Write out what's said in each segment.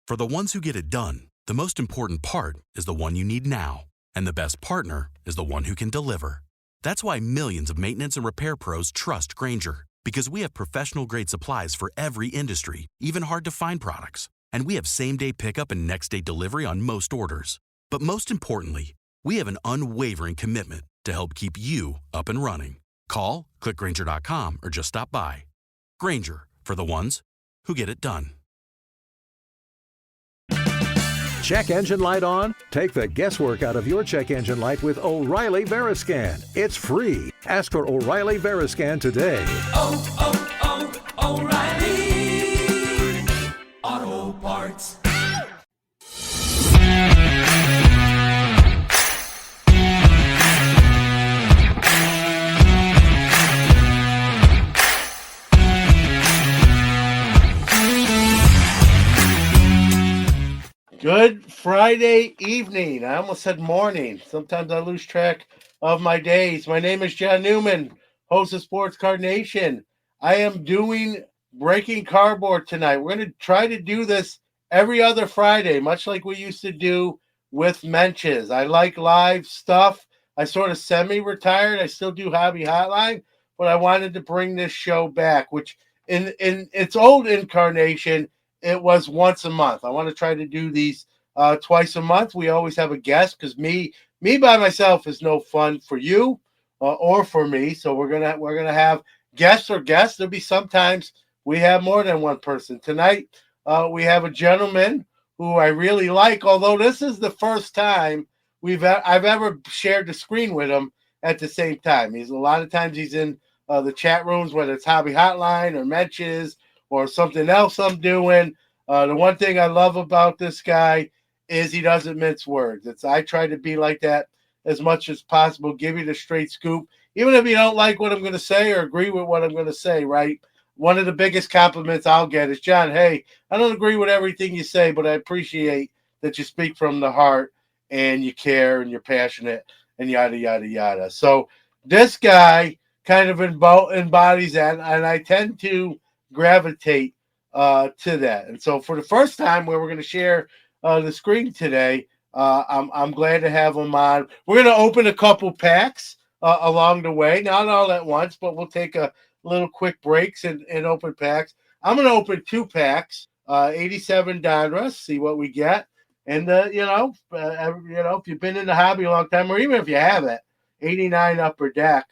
For the ones who get it done, the most important part is the one you need now. And the best partner is the one who can deliver. That's why millions of maintenance and repair pros trust Grainger, because we have professional-grade supplies for every industry, even hard-to-find products. And we have same-day pickup and next-day delivery on most orders. But most importantly, we have an unwavering commitment to help keep you up and running. Call, click Grainger.com, or just stop by. Grainger, for the ones who get it done. Check engine light on? Take the guesswork out of your check engine light with O'Reilly Veriscan. It's free. Ask for O'Reilly Veriscan today. O'Reilly Auto Parts. Good Friday evening. I almost said morning. Sometimes I lose track of my days. My name is John Newman, host of Sports Card Nation. I am doing Breaking Cardboard tonight. We're going to try to do this every other Friday, much like we used to do with Menches. I like live stuff. I sort of semi-retired. I still do Hobby Hotline, but I wanted to bring this show back, which in its old incarnation, it was once a month. I want to try to do these twice a month. We always have a guest because me by myself is no fun for you or for me. So we're gonna have guests or guests. There'll be sometimes we have more than one person. Tonight we have a gentleman who I really like. Although this is the first time I've ever shared the screen with him at the same time. He's a lot of times he's in the chat rooms, whether it's Hobby Hotline or Menches or something else I'm doing. The one thing I love about this guy is he doesn't mince words. I try to be like that as much as possible, give you the straight scoop, even if you don't like what I'm going to say or agree with what I'm going to say, right? One of the biggest compliments I'll get is, John, hey, I don't agree with everything you say, but I appreciate that you speak from the heart and you care and you're passionate and yada, yada, yada. So this guy kind of embodies that, and I tend to gravitate to that. And so for the first time where we're going to share the screen today, I'm glad to have him on. We're going to open a couple packs along the way, not all at once, but we'll take a little quick breaks and open packs. I'm going to open 2 packs, 87 Donruss, see what we get. And if you've been in the hobby a long time, or even if you haven't, 89 Upper Deck,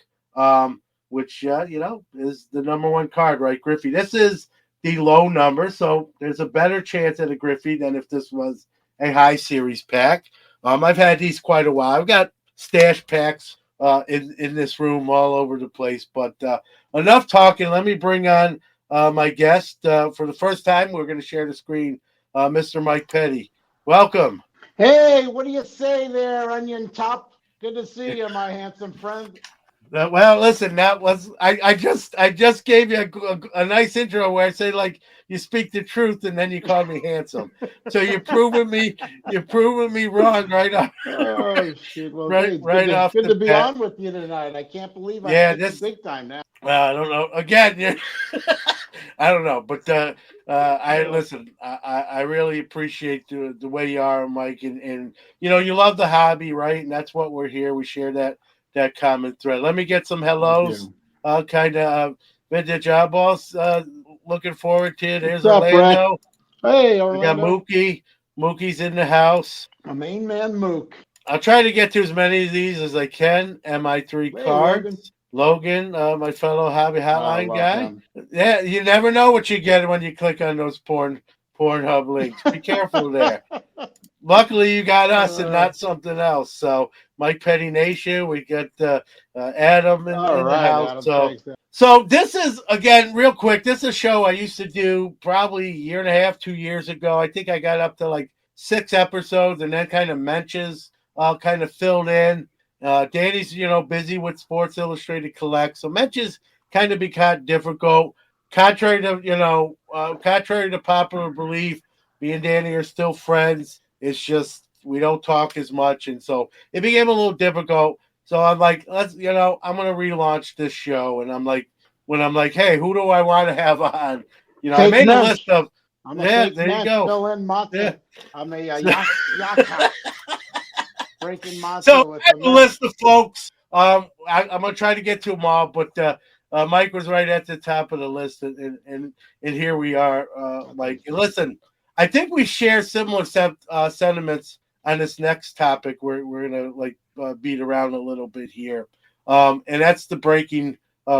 which, is the number one card, right, Griffey? This is the low number, so there's a better chance at a Griffey than if this was a high series pack. I've had these quite a while. I've got stash packs in this room all over the place, but enough talking. Let me bring on my guest. For the first time, we're going to share the screen, Mr. Mike Petty. Welcome. Hey, what do you say there, Onion Top? Good to see you, my handsome friend. Well, listen, that was I just gave you a nice intro where I say, like, you speak the truth and then you call me handsome. So you're proving me wrong right off. Oh shit! Well, right off. Good to be on with you tonight. I can't believe I'm big time now. Well, I don't know. Again, I don't know, but I really appreciate the way you are, Mike, and you love the hobby, right? And that's what we're here. We share that common thread. Let me get some hellos. Kind of vintage eyeballs. Looking forward to it. There's What's up, Orlando. Hey, We got Orlando. Mookie. Mookie's in the house. My main man, Mook. I'll try to get to as many of these as I can. MI3 cards. Logan, my fellow Hobby Hotline guy. Him. Yeah, you never know what you get when you click on those Pornhub links. Be careful there. Luckily, you got us and not something else. So, Mike Petty Nation, we got Adam in the house. So this is, again, real quick, this is a show I used to do probably a year and a half, 2 years ago. I think I got up to like 6 episodes and then kind of Menches kind of filled in. Danny's, busy with Sports Illustrated Collect. So Menches kind of became difficult. Contrary to popular belief, me and Danny are still friends. It's just we don't talk as much, and so it became a little difficult. So I'm like, I'm gonna relaunch this show, and I'm like, hey, who do I want to have on? I made a list of I'm a Yeah, fake there you mess, go. fill in Yeah. matzo. I'm a yaka. Breaking So matzo with I have the a men. list of folks. I'm gonna try to get to them all, but Mike was right at the top of the list, and here we are, Mike. And listen, I think we share similar sentiments on this next topic. We're gonna beat around a little bit here, and that's the breaking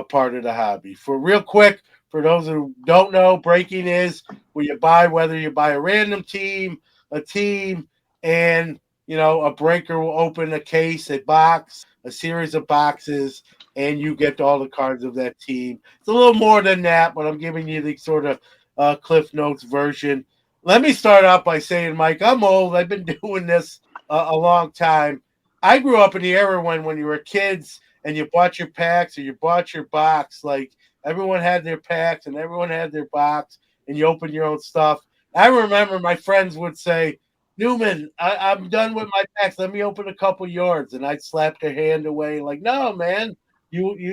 part of the hobby. For real quick, for those who don't know, breaking is where you buy, whether you buy a random team, a team, and a breaker will open a case, a box, a series of boxes, and you get all the cards of that team. It's a little more than that, but I'm giving you the sort of Cliff Notes version. Let me start out by saying, Mike, I'm old. I've been doing this a long time. I grew up in the era when you were kids and you bought your packs or you bought your box. Like everyone had their packs and everyone had their box, and you opened your own stuff. I remember my friends would say, Newman, I'm done with my packs. Let me open a couple yards. And I'd slap their hand away like, no, man,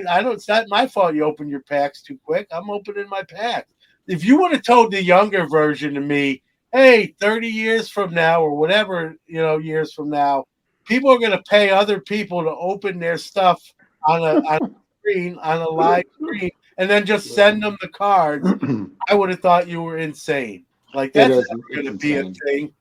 I don't, it's not my fault you opened your packs too quick. I'm opening my packs. If you would have told the younger version of me, hey, 30 years from now or whatever, years from now, people are going to pay other people to open their stuff on a screen, on a live screen, and then just send them the cards, I would have thought you were insane. Like, It that's is. never It's going to be a insane. thing.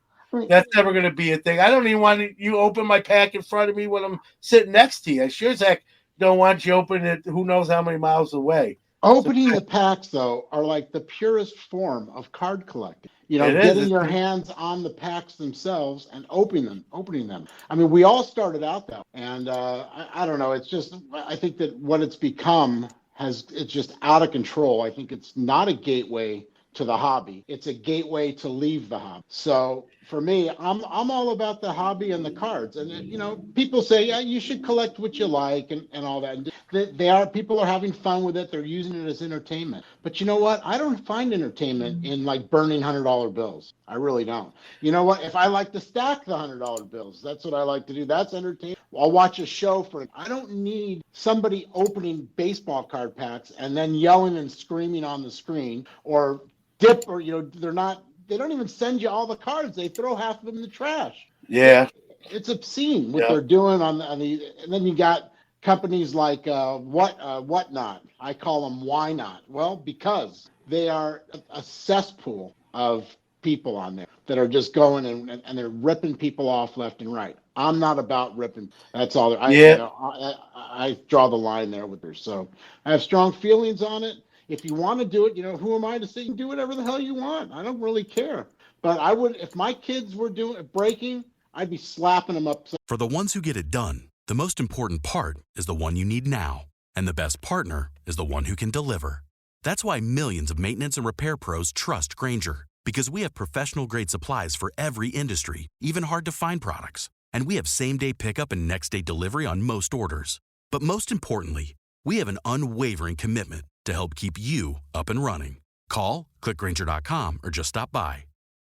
That's never going to be a thing. I don't even want you open my pack in front of me when I'm sitting next to you. I sure as heck don't want you open it who knows how many miles away. So Opening the packs, though, are like the purest form of card collecting. it is. Getting your hands on the packs themselves and opening them. I mean, we all started out that way. And I don't know. It's just, I think that what it's become it's just out of control. I think it's not a gateway to the hobby. It's a gateway to leave the hobby. So for me, I'm all about the hobby and the cards. And people say, yeah, you should collect what you like and all that. And people are having fun with it. They're using it as entertainment. But you know what? I don't find entertainment in like burning $100 bills. I really don't. You know what? If I like to stack the $100 bills, that's what I like to do. That's entertainment. I'll watch a show for it. I don't need somebody opening baseball card packs and then yelling and screaming on the screen or they don't even send you all the cards. They throw half of them in the trash. Yeah. It's obscene what Yeah. they're doing on the and then you got companies like Whatnot. I call them Why Not? Well, because they are a cesspool of people on there that are just going and they're ripping people off left and right. I'm not about ripping. That's all. Yeah. I draw the line there with her. So I have strong feelings on it. If you want to do it, who am I to say you can do whatever the hell you want? I don't really care. But I would, if my kids were doing breaking, I'd be slapping them up. For the ones who get it done, the most important part is the one you need now. And the best partner is the one who can deliver. That's why millions of maintenance and repair pros trust Grainger, because we have professional-grade supplies for every industry, even hard-to-find products. And we have same-day pickup and next-day delivery on most orders. But most importantly, we have an unwavering commitment to help keep you up and running. Call, click Grainger.com, or just stop by.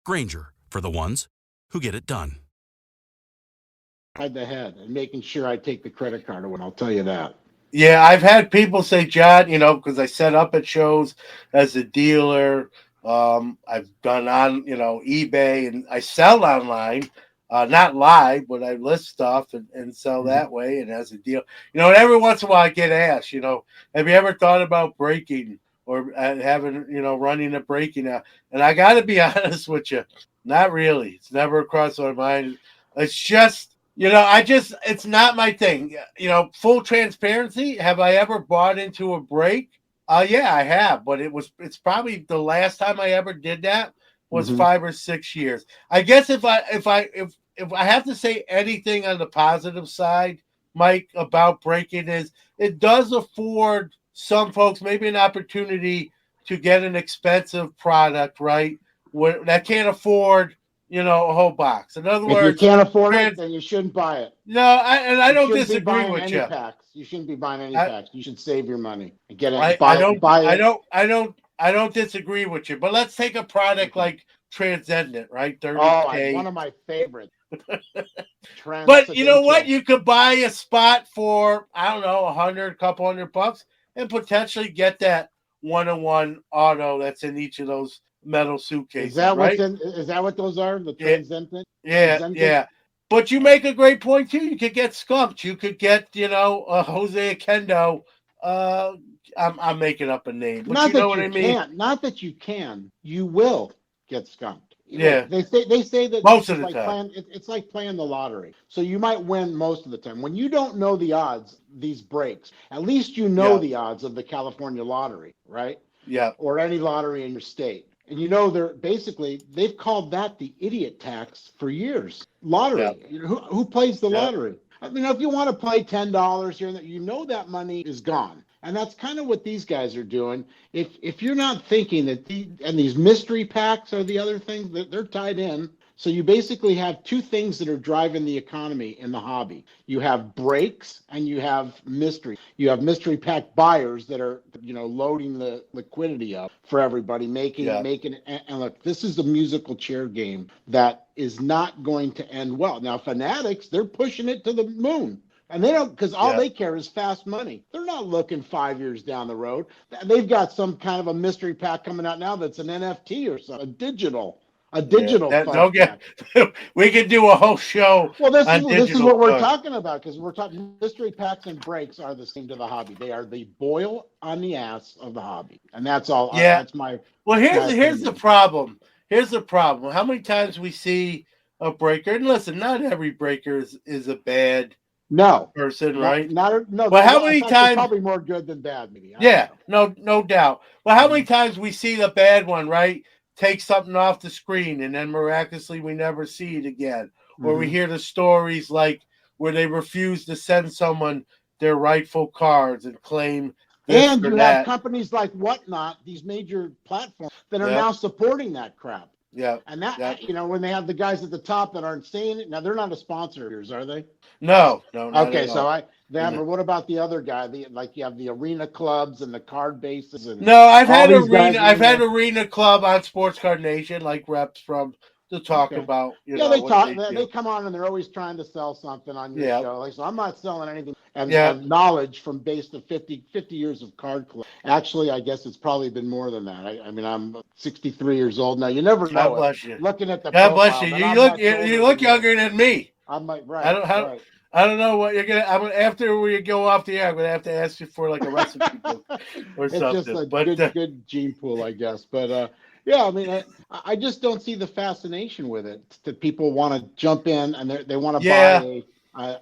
Grainger, for the ones who get it done. The head and making sure I take the credit card away. I'll tell you that. Yeah, I've had people say, John, because I set up at shows as a dealer. I've done on, eBay, and I sell online, not live, but I list stuff and sell that way and as a deal. And every once in a while I get asked, have you ever thought about breaking or having, running a breaking out? And I got to be honest with you, not really. It's never crossed my mind. It's just, it's not my thing. Full transparency. Have I ever bought into a break? Yeah, I have, but it's probably the last time I ever did that was 5 or 6 years. I guess if I have to say anything on the positive side, Mike, about breaking is it does afford some folks maybe an opportunity to get an expensive product, right? That can't afford a whole box. In other If you words, can't afford it, then you shouldn't buy it. no, I You don't shouldn't be disagree buying with any you. packs. You shouldn't be buying any I- packs. You should save your money and get it. I Buy don't it. Buy I it. don't disagree with you. But let's take a product like Transcendent, right? Oh, 30K. one of my favorites. But you know what? Transcendental. You could buy a spot for I don't know, $100, $200, and potentially get that 1-on-1 auto that's in each of those metal suitcases, right? Is that what those are? The Yeah. transcendent? Yeah, yeah. But you make a great point too. You could get skunked. You could get, Jose Kendo. Uh, I'm making up a name, but Not you know that what you I mean. can't. Not that you can. You will get skunked. Look, Yeah, they say that most this of is the like time. playing. It's like playing the lottery. So you might win most of the time. When you don't know the odds, these breaks. At least you know Yeah, the odds of the California lottery, right? yeah, Or any lottery in your state. And they've called that the idiot tax for years. yeah, Lottery. Who plays the yeah, lottery? I mean, if you want to play $10 here and there, you know that money is gone. And that's kind of what these guys are doing. If you're not thinking that these mystery packs are the other things that they're tied in. So you basically have two things that are driving the economy in the hobby. You have breaks and you have mystery. You have mystery pack buyers that are, loading the liquidity up for everybody, yeah, making it. And look, this is a musical chair game that is not going to end well. Now, Fanatics, they're pushing it to the moon. And they don't, because all yeah, they care is fast money. They're not looking 5 years down the road. They've got some kind of a mystery pack coming out now that's an NFT or something, a yeah. digital That fuzz don't get. pack. We could do a whole show Well, on this is digital what we're fun. talking about, because we're talking mystery packs and breaks are the same to the hobby. They are the boil on the ass of the hobby, and that's all. Yeah. That's my Well, my here's the opinion. problem. Here's the problem. How many times we see a breaker? And listen, not every breaker is a bad No, person, right? no. But how In many fact, they're times? probably more good than bad. Maybe I don't Yeah, know. no doubt. Well, how many Mhm. times we see the bad one, right? Take something off the screen and then miraculously we never see it again. Or we Mhm. hear the stories like where they refuse to send someone their rightful cards and claim this And or you have that. companies like Whatnot, these major platforms that are Yep, now supporting that crap. yep, And that, yep. when they have the guys at the top that aren't saying it, now they're not a sponsor of yours, are they? No, no, not Okay, at so all. them, or what about the other guy? Like you have the arena clubs and the card bases and No, all these guys are I've in had there. arena club on Sports Card Nation, like reps from to talk Okay. about, Yeah, they what talk. they They do. come on and they're always trying to sell something on your Yeah, show. Like, so I'm not selling anything. And yeah. knowledge from based on 50 years of card collecting. Actually, I guess it's probably been more than that. I mean, I'm 63 years old now. You never God know it. bless you. Looking at the God bless you. profile, but You I'm look much older you look than you. younger than me. I'm like, I right, don't right. I don't know what you're gonna. After we go off the air, I'm gonna have to ask you for like a recipe book or It's just something. a But good gene pool, I guess. But yeah, I mean, I just don't see the fascination with it. That people want to jump in and they want to buy yeah,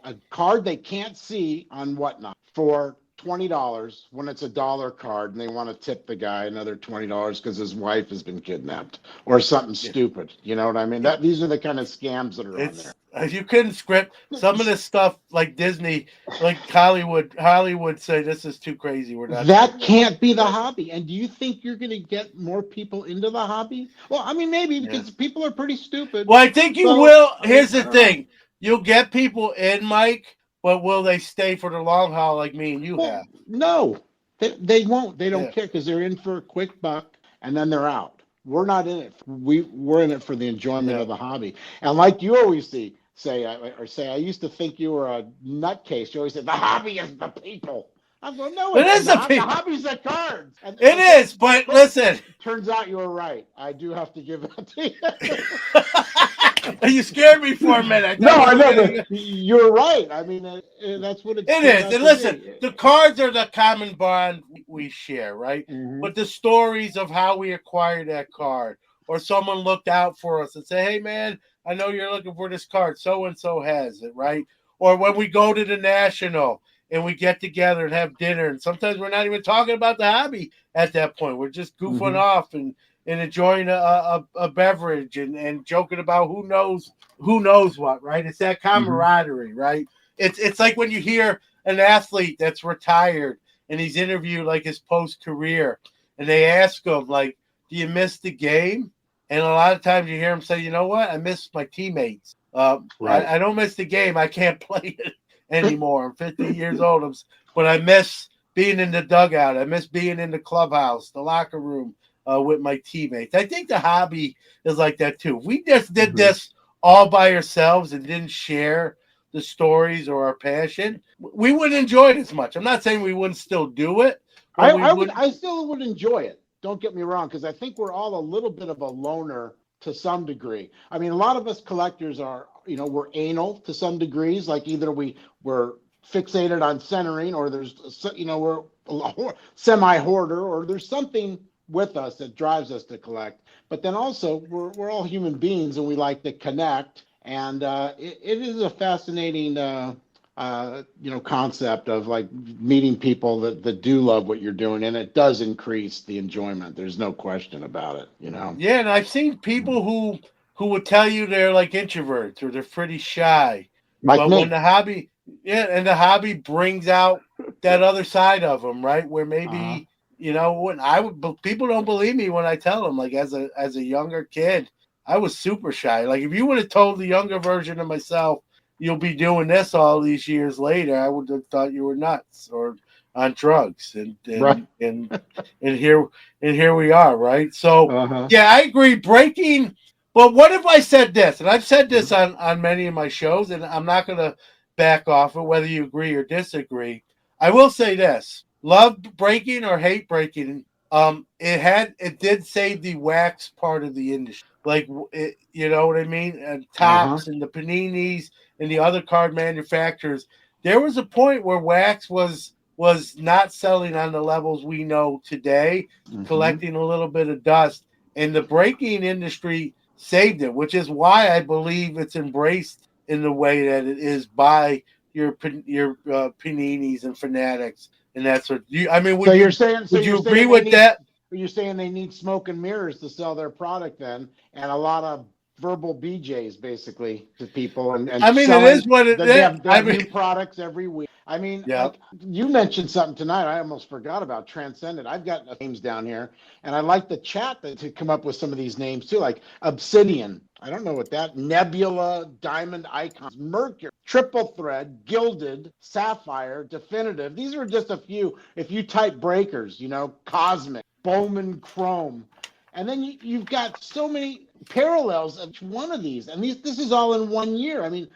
a card they can't see on Whatnot for $20 when it's $1 card, and they want to tip the guy another $20 because his wife has been kidnapped or something stupid. You know what I mean? These are the kind of scams that are on there. it's you couldn't script some of this stuff like Disney, like Hollywood say this is too crazy. We're not doing That this. can't be the Right? hobby. And do you think you're going to get more people into the hobby? Well, I mean, maybe Yeah. because people are pretty stupid. Well, I think you So, will. I mean, Here's I the don't know. thing: you'll get people in, Mike, but will they stay for the long haul like me and you Well, have? no, they won't. They don't Yeah, care because they're in for a quick buck and then they're out. We're not in it. We're in it for the enjoyment yeah. of the hobby. And like you always say, I used to think you were a nutcase. You always said the hobby is the people. I'm going, no, It it's is the not. The people. hobby's the cards. And It is, but but listen. turns out you were right. I do have to give that to you. You scared me for a minute. I No, thought you I were know, gonna. but you're right. I mean, that's what it's It turned is, out and to listen, be. the cards are the common bond we share, right? Hmm. But the stories of how we acquired that card, or someone looked out for us and say, "Hey, man, I know you're looking for this card. So and so has it, right?" Or when we go to the national and we get together and have dinner, and sometimes we're not even talking about the hobby at that point. We're just goofing Hmm. off and enjoying a beverage and joking about who knows what, right? It's that Hmm. camaraderie, right? It's like when you hear an athlete that's retired and he's interviewed like his post career, and they ask him like, "Do you miss the game?" And a lot of times you hear him say, "You know what? I miss my teammates. Right. I don't miss the game. I can't play it anymore. I'm 50 years old, but I miss being in the dugout. I miss being in the clubhouse, the locker room." With my teammates, I think the hobby is like that too. If we just did Hmm. this all by ourselves and didn't share the stories or our passion, we wouldn't enjoy it as much. I'm not saying we wouldn't still do it, but we wouldn't. I still would enjoy it. Don't get me wrong, because I think we're all a little bit of a loner to some degree. I mean, a lot of us collectors are, we're anal to some degrees. Like either we're fixated on centering, or we're a semi hoarder, or there's something with us that drives us to collect. But then also we're all human beings and we like to connect. And it is a fascinating concept of like meeting people that do love what you're doing, and it does increase the enjoyment. There's no question about it. Yeah, and I've seen people who would tell you they're like introverts or they're pretty shy, Like but when me. the hobby, yeah, and the hobby brings out that other side of them, right? Where Uh-huh. maybe when I would, but people don't believe me when I tell them. Like as a younger kid, I was super shy. Like if you would have told the younger version of myself, you'll be doing this all these years later, I would have thought you were nuts or on drugs, and Right. and and and here we are, right? So Uh-huh. yeah, I agree. Breaking, but what if I said this? And I've said this Mhm. on many of my shows, and I'm not going to back off it, whether you agree or disagree. I will say this: love breaking or hate breaking. It did save the wax part of the industry. Like it, you know what I mean? And Uh-huh. Tops and the Paninis and the other card manufacturers. There was a point where wax was not selling on the levels we know today, Hmm. collecting a little bit of dust, and the breaking industry saved it, which is why I believe it's embraced in the way that it is by your paninis and fanatics, and that's what you. I mean, So you're saying, would you agree with that? they need smoke and mirrors to sell their product then, and a lot of verbal BJs basically to people, and I mean, it selling is what it that they is. have they I have mean, new products every week. I mean, yeah. like you mentioned something tonight, I almost forgot about Transcendent. I've got names down here, and I like the chat to come up with some of these names too, like Obsidian. I don't know what that Nebula, Diamond Icons, Mercury, Triple Thread, Gilded, Sapphire, Definitive. These are just a few. If you type breakers, Cosmic, Bowman Chrome, and then you've got so many parallels of each one of these, and this is all in 1 year. I mean,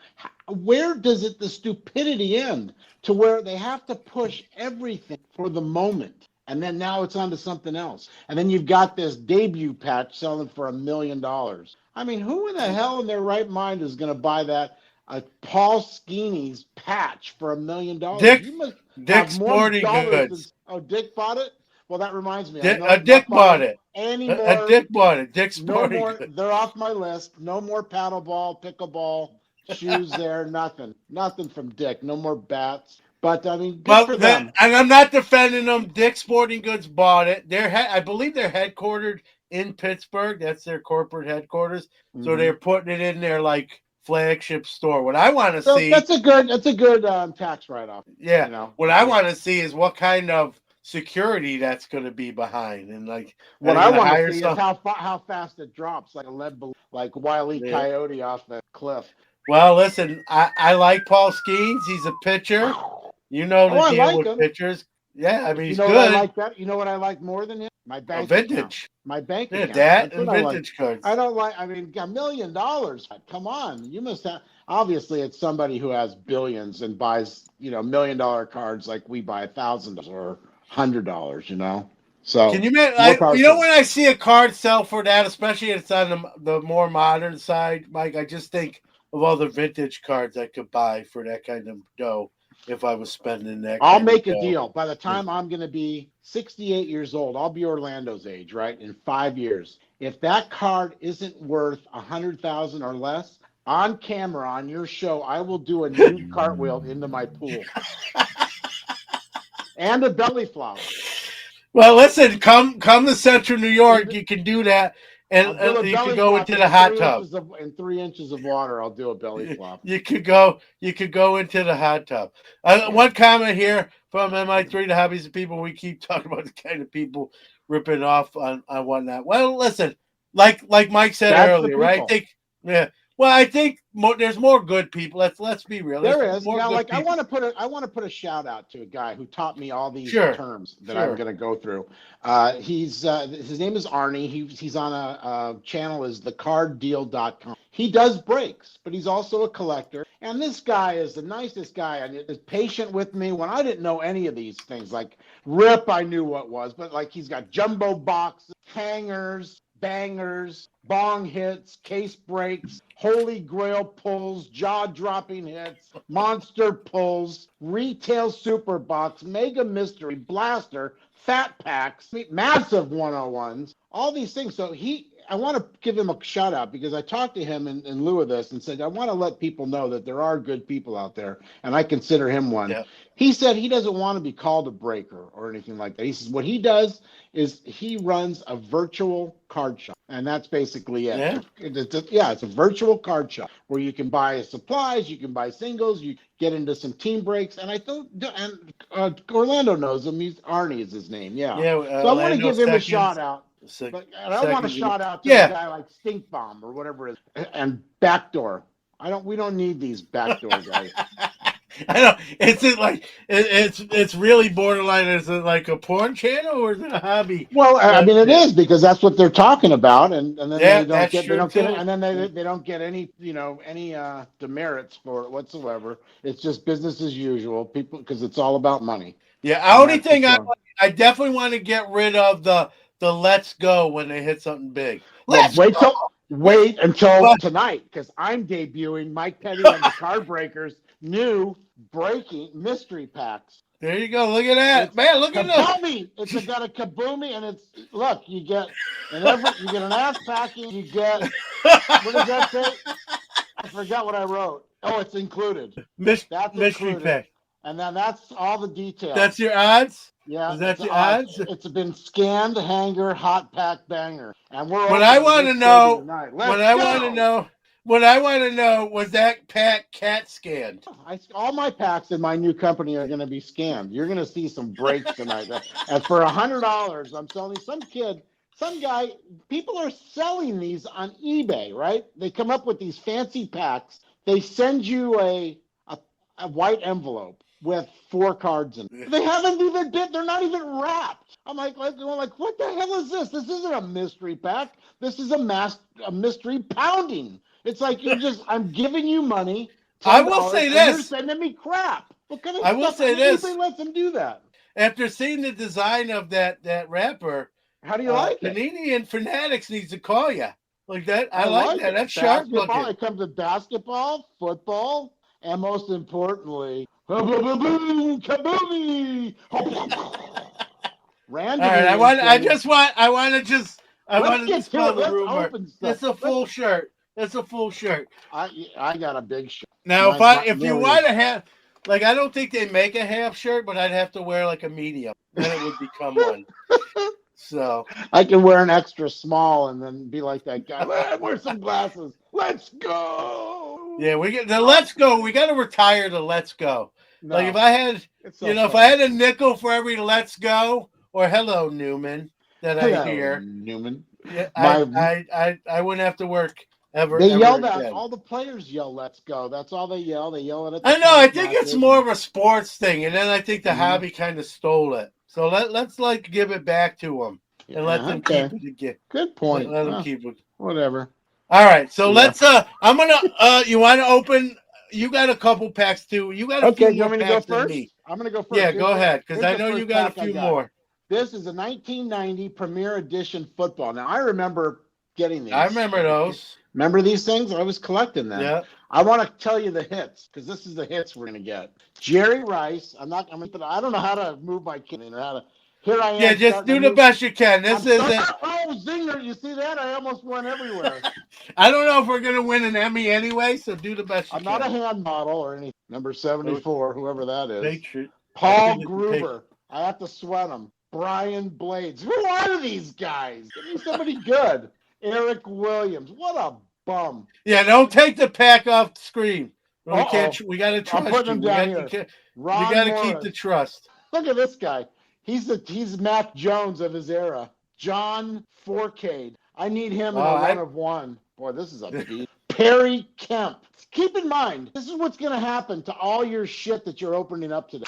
where does the stupidity end to where they have to push everything for the moment, and then now it's on to something else, and then you've got this debut patch selling for $1 million. I mean, who in the hell in their right mind is going to buy that Paul Skeeny's patch for $1 million? Dick You must Dick have more Sporting dollars than. Goods. Oh, Dick bought it. Well, that reminds me, Dick, I'm Dick not bought buying it. any A more. Dick bought it. Dick No Sporting more. Goods. They're off my list. No more paddleball, pickleball, shoes there. Nothing from Dick. No more bats. But I mean, good Well, for them. and I'm not defending them. Dick Sporting Goods bought it. I believe they're headquartered in Pittsburgh. That's their corporate headquarters. So Hmm. they're putting it in their like flagship store. What I want to So see, that's a good tax write off. yeah, what To I do. want to see is what kind of security that's going to be behind, and like, are What they I going to want to hire see is some? how fast it drops, like a lead balloon, like Wile E. Yeah. Coyote off the cliff. Well, listen, I like Paul Skeens. He's a pitcher. You know Oh, the I deal like with him. pitchers. Yeah, I mean You he's know what I good. like that? You know what I like more than him? My A bank account. vintage. My bank Yeah, account. that That's what and I like. vintage cards. I don't like. I mean, $1 million. Come on, you must have. Obviously, it's somebody who has billions and buys, $1 million cards like we buy $1,000 or $100. Can So you imagine? more power to them. When I see a card sell for that, especially if it's on the more modern side, Mike, I just think of all the vintage cards I could buy for that kind of dough if I was spending that I'll kind of make a dough. deal. By the time I'm going to be 68 years old, I'll be Orlando's age, right? In 5 years. If that card isn't worth 100,000 or less, on camera on your show, I will do a nude cartwheel into my pool and a belly flop. Well, listen, come to Central New York, In you can do that, and I'll do a you could belly go flop into the hot tub. in 3 inches of water. I'll do a belly flop. You could go into the hot tub. Yeah. One comment here from MI3, the hobbies of people. We keep talking about the kind of people ripping off on whatnot. Well, listen, like Mike said That's the earlier, right? I people. think, yeah. Well, I think there's more good people. Let's be real. There There's is. more Now, good like I people. want to put a shout out to a guy who taught me all these Sure, terms that I'm sure. going to go through. He's his name is Arnie. He's on a channel is thecarddeal.com. He does breaks, but he's also a collector. And this guy is the nicest guy and is patient with me when I didn't know any of these things. Like Rip, I knew what was, but like he's got jumbo boxes, hangers, bangers, bong hits, case breaks, holy grail pulls, jaw-dropping hits, monster pulls, retail super box, mega mystery, blaster, fat packs, massive 101s, all these things. So I want to give him a shout out because I talked to him in lieu of this and said, I want to let people know that there are good people out there, and I consider him one. Yeah. He said he doesn't want to be called a breaker or anything like that. He says what he does is he runs a virtual card shop, and that's basically it. Yeah. It's a virtual card shop where you can buy supplies, you can buy singles, you get into some team breaks, and I thought, and Orlando knows him. Arnie is his name, yeah. Yeah. So I want to Orlando give him a seconds. shout out. But I don't want to shout out to a guy like Stink Bomb or whatever it is, and Backdoor. We don't need these backdoor guys. I know. It's really borderline. Is it like a porn channel or is it a hobby? Well, I mean, it is because that's what they're talking about, and then they don't get and then they don't get any any demerits for it whatsoever. It's just business as usual, people, because it's all about money. Yeah, the only thing I definitely want to get rid of the let's go when they hit something big. Wait until tonight, because I'm debuting Mike Petty and the Card Breakers new breaking mystery packs. There you go. Look at that, man. Look at that. It's got a kaboomy, and you get an ass packing. You get what does that say? I forgot what I wrote. Oh, it's included. That's mystery included. pack. And then that's all the details. That's your odds? Yeah. Is that your odds? It's been scanned, hanger, hot pack, banger. And what I want to know, was that pack cat scanned? All my packs in my new company are going to be scanned. You're going to see some breaks tonight. And for $100, I'm selling some guy, people are selling these on eBay, right? They come up with these fancy packs. They send you a white envelope with 4 cards in it. They haven't even they're not even wrapped. I'm like, what the hell is this? This isn't a mystery pack. This is a mystery pounding. It's like I'm giving you money. I will say this. You're sending me crap. What kind of I will say this. eBay lets them do that. After seeing the design of that wrapper, how do you like it? Canadian Fanatics needs to call you. Like that. I like that. That's sharp looking. It comes to basketball, football, and most importantly, kaboomy! Randy. All right, I want to dispel the rumor. It's a full shirt. It's a full shirt. I got a big shirt. Now, if you want to have, like, I don't think they make a half shirt, but I'd have to wear like a medium. Then it would become one. So I can wear an extra small and then be like that guy. Wear some glasses. Let's go. Yeah, let's go. We got to retire the let's go. No, like if I had, if I had a nickel for every let's go or hello Newman I hear, Newman. Yeah, I wouldn't have to work ever. They yell that. All the players yell "Let's go." That's all they yell. They yell it. I know. I think it's more of a sports thing, and then I think the hobby kind of stole it. So let's like give it back to them and let them keep it again. Good point. Let them keep it. Whatever. All right. So let's. I'm gonna. You want to open? You got a couple packs too. You got a few more packs than me. I'm gonna go first. Yeah, go ahead, because I know you got a few more. This is a 1990 Premier Edition football. Now I remember getting these. I remember those. Remember these things? I was collecting them. Yeah. I want to tell you the hits because this is the hits we're gonna get. Jerry Rice. I don't know how to move my kid or how to. Here I am. Yeah, just do the best you can. This isn't. Oh, zinger! You see that? I almost went everywhere. I don't know if we're gonna win an Emmy anyway, so do the best you can. I'm not a hand model or anything. Number 74, whoever that is. Paul Gruber. I have to sweat him. Brian Blades. Who are these guys? Give me somebody good. Eric Williams. What a bum. Yeah, don't take the pack off the screen. We got to trust I'm putting him down here. We got to keep the trust. Look at this guy. He's Mac Jones of his era. John Forcade. I need him in a run of one. Boy, this is a beat. Perry Kemp. Keep in mind, this is what's going to happen to all your shit that you're opening up today.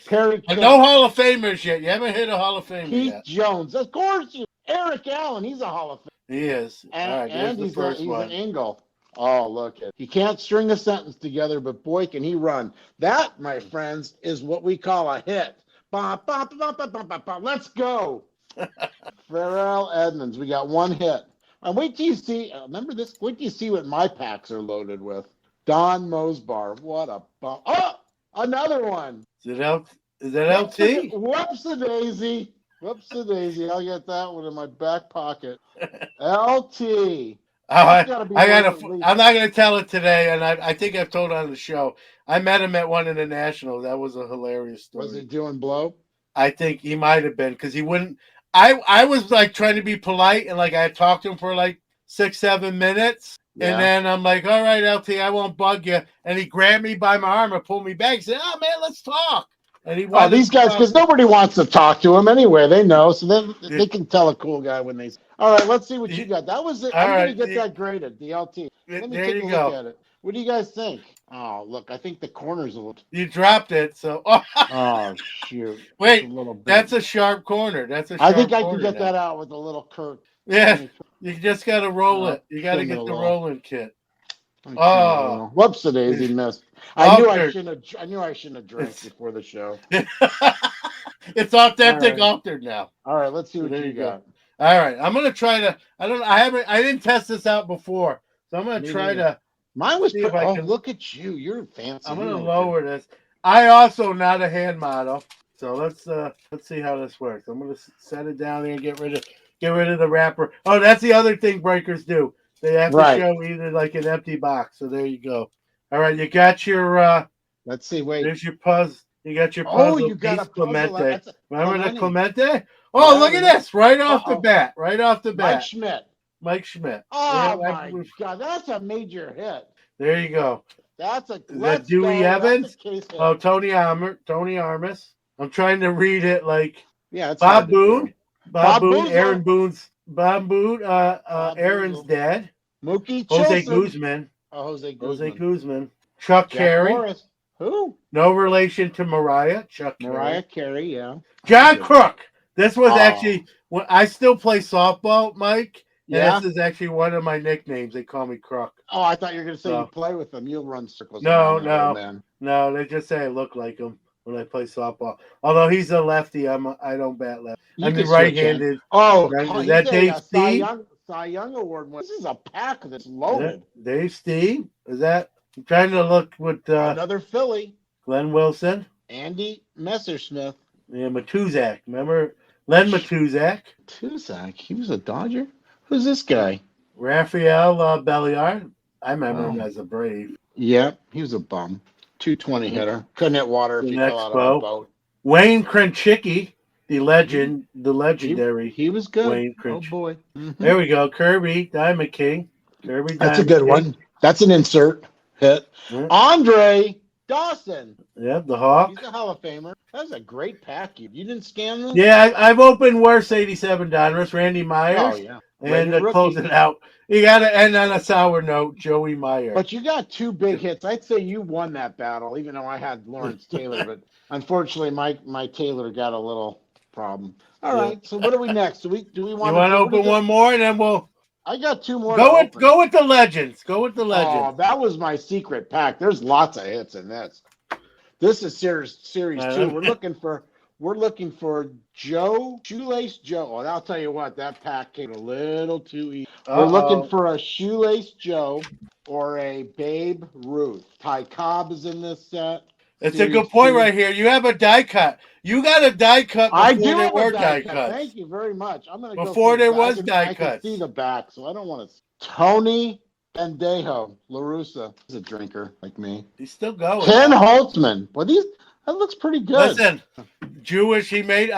Perry Kemp. No Hall of Famers yet. You haven't hit a Hall of Famer Keith yet. Jones. Of course you. Eric Allen, he's a Hall of Famer. He is. And, All right, and here's the first he's one. an Engel. Oh, look. He can't string a sentence together, but boy, can he run. That, my friends, is what we call a hit. Ba, ba, ba, ba, ba, ba, ba. Let's go. Pharrell Edmonds. We got one hit. And wait till you see, remember this? Wait till you see what my packs are loaded with. Don Mosbar. What a bum. Oh, another one. Is that LT? Whoops-a-daisy. Whoops-a-daisy. I'll get that one in my back pocket. LT. I'm not going to tell it today, and I think I've told on the show. I met him at one of the Nationals. That was a hilarious story. Was he doing blow? I think he might have been because he wouldn't. I was like trying to be polite and like I talked to him for like 6-7 minutes, and then I'm like, "All right, LT, I won't bug you." And he grabbed me by my arm and pulled me back. He said, "Oh man, let's talk." And he these guys, because nobody wants to talk to him anyway. They know, so they can tell a cool guy when they. All right, let's see what you got. That was it. I'm going to get that graded. The LT. Let me take a look at it. What do you guys think? Oh, look, I think the corner's a little. You dropped it, so. Oh shoot! Wait, that's a sharp corner. I think I can get that out with a little Kirk. Yeah, you just got to roll it. You got to get the rolling kit. Oh, whoops-a-daisy, missed. I knew I shouldn't have drank before the show. It's authentic altered now. All right, let's see what you got. All right, I'm gonna try to. I didn't test this out before, so I'm gonna try to. Mine was. Look at you! You're fancy. I'm gonna lower this. I also not a hand model, so let's see how this works. I'm gonna set it down there and get rid of the wrapper. Oh, that's the other thing breakers do. They have to show either like an empty box. So there you go. All right, you got your. Let's see. Wait. There's your puzzle. You got your puzzle. Oh, you got a Clemente. Remember the Clemente? Oh, look at this! Right off the bat. Mike Schmidt. Oh my God, that's a major hit. There you go. That's a. Is that Dewey Evans? Oh, Tony Armas. I'm trying to read it like. Yeah, it's Bob Boone. Bob Boone. Aaron Boone's. Bob Boone. Aaron's dad. Mookie Jose Chilson. Guzman. Oh, Jose Guzman. Chuck Carey. Morris. Who? No relation to Mariah. Mariah Carey, yeah. John Crook. This was actually when I still play softball, Mike. Yeah. This is actually one of my nicknames. They call me Crook. Oh, I thought you were going to say you play with them. You'll run circles. No. They just say I look like him when I play softball. Although he's a lefty, I don't bat left. I'm right-handed. Oh, is that Dave Steve? Cy Young Award. This is a pack that's loaded. Dave Steve? Is that? I'm trying to look with another Philly. Glenn Wilson. Andy Messersmith. Yeah, Matuzak. Remember Len Matuzak? Matuzak? He was a Dodger? Who's this guy? Rafael Belliard. I remember him as a Brave. Yeah, he was a bum. 220 hitter. Couldn't hit water if he fell out on a boat. Wayne Krenchicki, the legendary. He was good. Wayne Krenchicki. Oh, boy. Mm-hmm. There we go. Kirby, Diamond King. That's a good one. That's an insert hit. Mm-hmm. Andre Dawson. Yep, the Hawk. He's a Hall of Famer. That was a great pack. You didn't scan them? Yeah, I've opened worse 87 Donruss, Randy Myers. Oh, yeah. And to close it out, you got to end on a sour note, Joey Meyer. But you got two big hits. I'd say you won that battle, even though I had Lawrence Taylor. But unfortunately, my Taylor got a little problem. All right. So what are we next? Do we want? You want to open one more, and then we'll. I got two more. Go with the legends. Go with the legends. Oh, that was my secret pack. There's lots of hits in this. This is series 2. We're looking for Shoelace Joe. And I'll tell you what, that pack came a little too easy. We're looking for a Shoelace Joe or a Babe Ruth. Ty Cobb is in this set. It's a good point right here. You have a die cut. You got a die cut before there were die cuts. Thank you very much. I'm going to before there was die cuts. I can see the back, so I don't want to. Tony Bendejo, LaRussa. He's a drinker like me. He's still going. Ken Holtzman. Well, that looks pretty good. Listen, Jewish. He made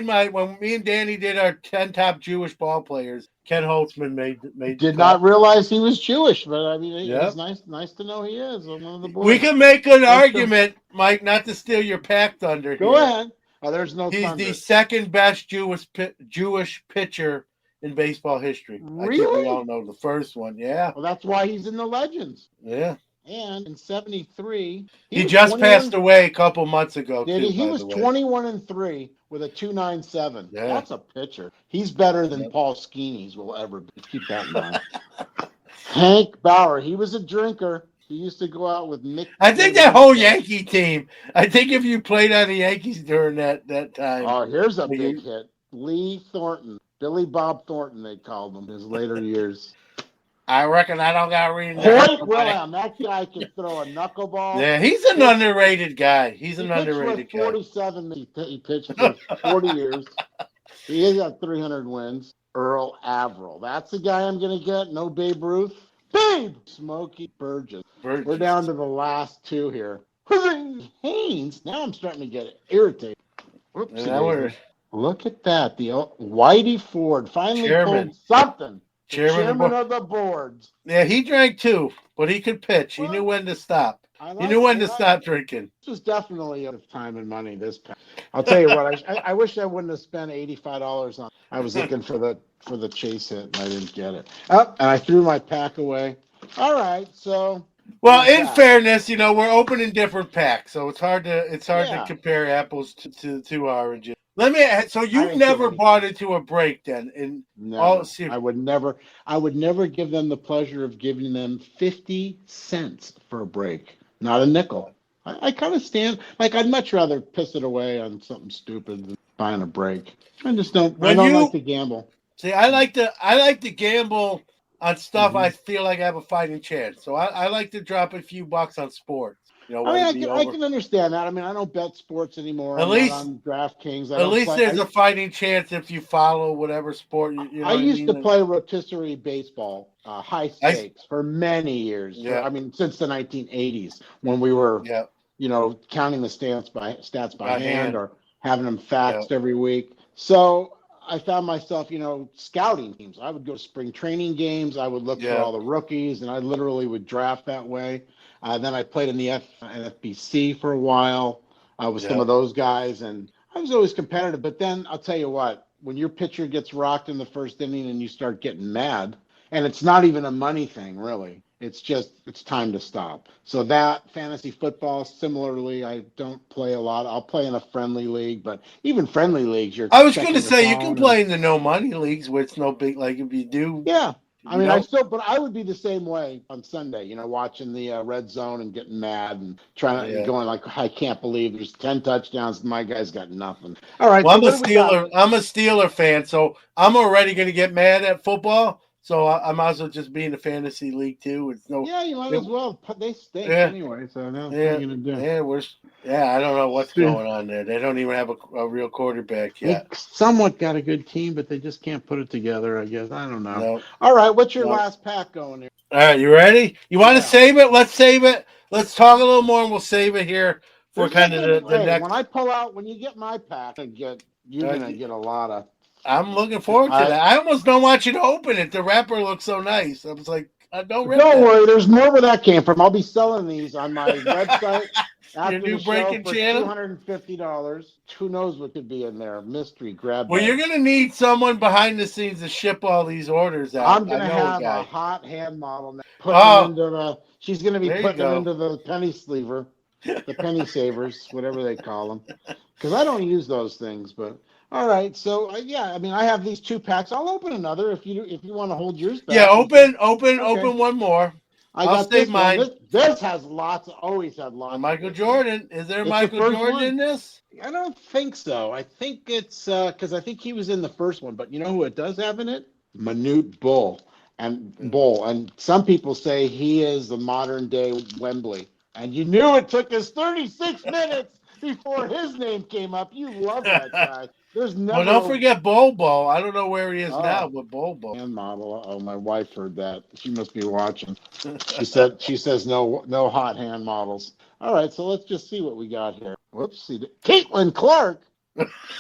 my when me and Danny did our 10 top Jewish ball players. Ken Holtzman made. Did not realize he was Jewish, but I mean, it's nice to know he is one of the boys. We can make an argument, Mike, not to steal your pack thunder. Go ahead. Oh, there's no. He's thunder. the second best Jewish pitcher in baseball history. I think we Really? all know the first one. Yeah, Well, that's why he's in the legends. yeah. And in '73, he He was just passed 21. away a couple months ago, Did too, he? He by was the way. 21-3 with a 2.97. Yeah. That's a pitcher. He's better than Yep. Paul Skeenies will ever be. Keep that in mind. Hank Bauer, he was a drinker. He used to go out with Mick. I think that whole Yankee team. I think if you played on the Yankees during that time, Oh, here's a big you, hit. Lee Thornton. Billy Bob Thornton, they called him in his later years. I reckon I don't got reading. Hoyt Wilhelm, that guy could throw a knuckleball. Yeah, he's an underrated guy. He's He an pitched for underrated guy. 47. He pitched for 40 years. He has got 300 wins. Earl Averill. That's the guy I'm going to get. No Babe Ruth. Babe! Smokey Burgess. We're down to the last two here. Haynes. Now I'm starting to get irritated. Whoopsie. Look at that. The Whitey Ford finally pulled something. Chairman of the boards. Yeah, he drank too, but he could pitch. He knew when to stop. He knew when to stop drinking. This was definitely out of time and money this time. I'll tell you what, I wish I wouldn't have spent $85 on. I was looking for the chase hit and I didn't get it. Oh, and I threw my pack away. All right, so well, in fairness, we're opening different packs, so it's hard to compare apples to oranges. Let me. So you've never bought into a break then? No, I would never give them the pleasure of giving them 50 cents for a break, not a nickel. I kind of stand like I'd much rather piss it away on something stupid than buying a break. I just don't. I don't like to gamble. See, I like to gamble on stuff I feel like I have a fighting chance. So I like to drop a few bucks on sports. I can understand that. I mean, I don't bet sports anymore. At least on DraftKings. At least there's a fighting chance if you follow whatever sport you know. I used to play rotisserie baseball, high stakes, for many years. Yeah. I mean, since the 1980s when we were, counting the stats by hand or having them faxed every week. So I found myself, scouting teams. I would go to spring training games. I would look for all the rookies, and I literally would draft that way. Then I played in the FBC for a while with some of those guys, and I was always competitive. But then I'll tell you what, when your pitcher gets rocked in the first inning and you start getting mad, and it's not even a money thing, really. It's time to stop. So that fantasy football, similarly, I don't play a lot. I'll play in a friendly league, but even friendly leagues, I was going to say you can play in the no money leagues where it's no big, like if you do. Yeah. I mean, but I would be the same way on Sunday, watching the red zone and getting mad and going like, I can't believe there's 10 touchdowns. My guy's got nothing. All right. Well, I'm a Steeler fan, so I'm already going to get mad at football. So I might as well just be in the fantasy league too. It's no. Yeah, you might as well. They stink anyway. So now what are you going to do? I don't know what's going on there. They don't even have a real quarterback yet. They somewhat got a good team, but they just can't put it together, I guess. I don't know. No. All right, what's your last pack going here? All right, you ready? You want to save it? Let's save it. Let's talk a little more, and we'll save it here for kind of the next. When I pull out, when you get my pack, you're going to get a lot of. I'm looking forward to that. I almost don't want you to open it. The wrapper looks so nice. I was like, don't worry. There's more where that came from. I'll be selling these on my website. Your new breaking channel? $250. Who knows what could be in there? Mystery grab. Well, you're going to need someone behind the scenes to ship all these orders out. I'm going to have a hot hand model now. She's going to be putting them into the penny sleever, the penny savers, whatever they call them. Because I don't use those things, but. All right, so I have these 2 packs. I'll open another if you want to hold yours back. Yeah, open one more. I'll save mine. This has always had lots. Michael Jordan. Is there Michael Jordan in this? I don't think so. I think it's because I think he was in the first one. But you know who it does have in it? Manute Bol. And some people say he is the modern day Wembley. And you knew it took us 36 minutes before his name came up. You love that guy. Well, don't forget Bobo. I don't know where he is now, but Bobo. Hand model. Oh, my wife heard that. She must be watching. She says no hot hand models. All right, so let's just see what we got here. Whoops. Caitlin Clark.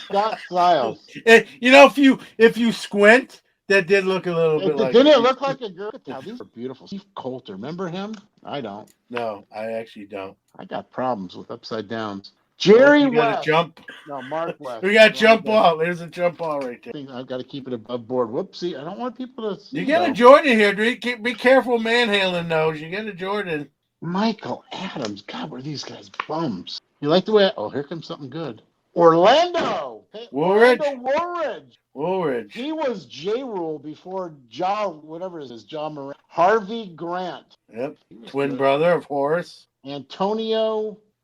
Scott Styles. If you squint, that did look a little bit like. Didn't it look like a girl? These are beautiful. Steve Coulter. Remember him? I don't. No, I actually don't. I got problems with upside downs. Jerry We got a West. jump. No, Mark West. We got jump ball. There's a jump ball right there. I've got to keep it above board. Whoopsie. I don't want people to see. You got a though. Jordan here, dude. Be careful manhandling those. You get a Jordan. Michael Adams. God, were these guys bums? You like the way? Oh, here comes something good. Orlando. Hey, Woolridge. Orlando Woolridge. He was J. Rule before whatever it is, John Moran. Harvey Grant. Yep. Twin brother of Horace.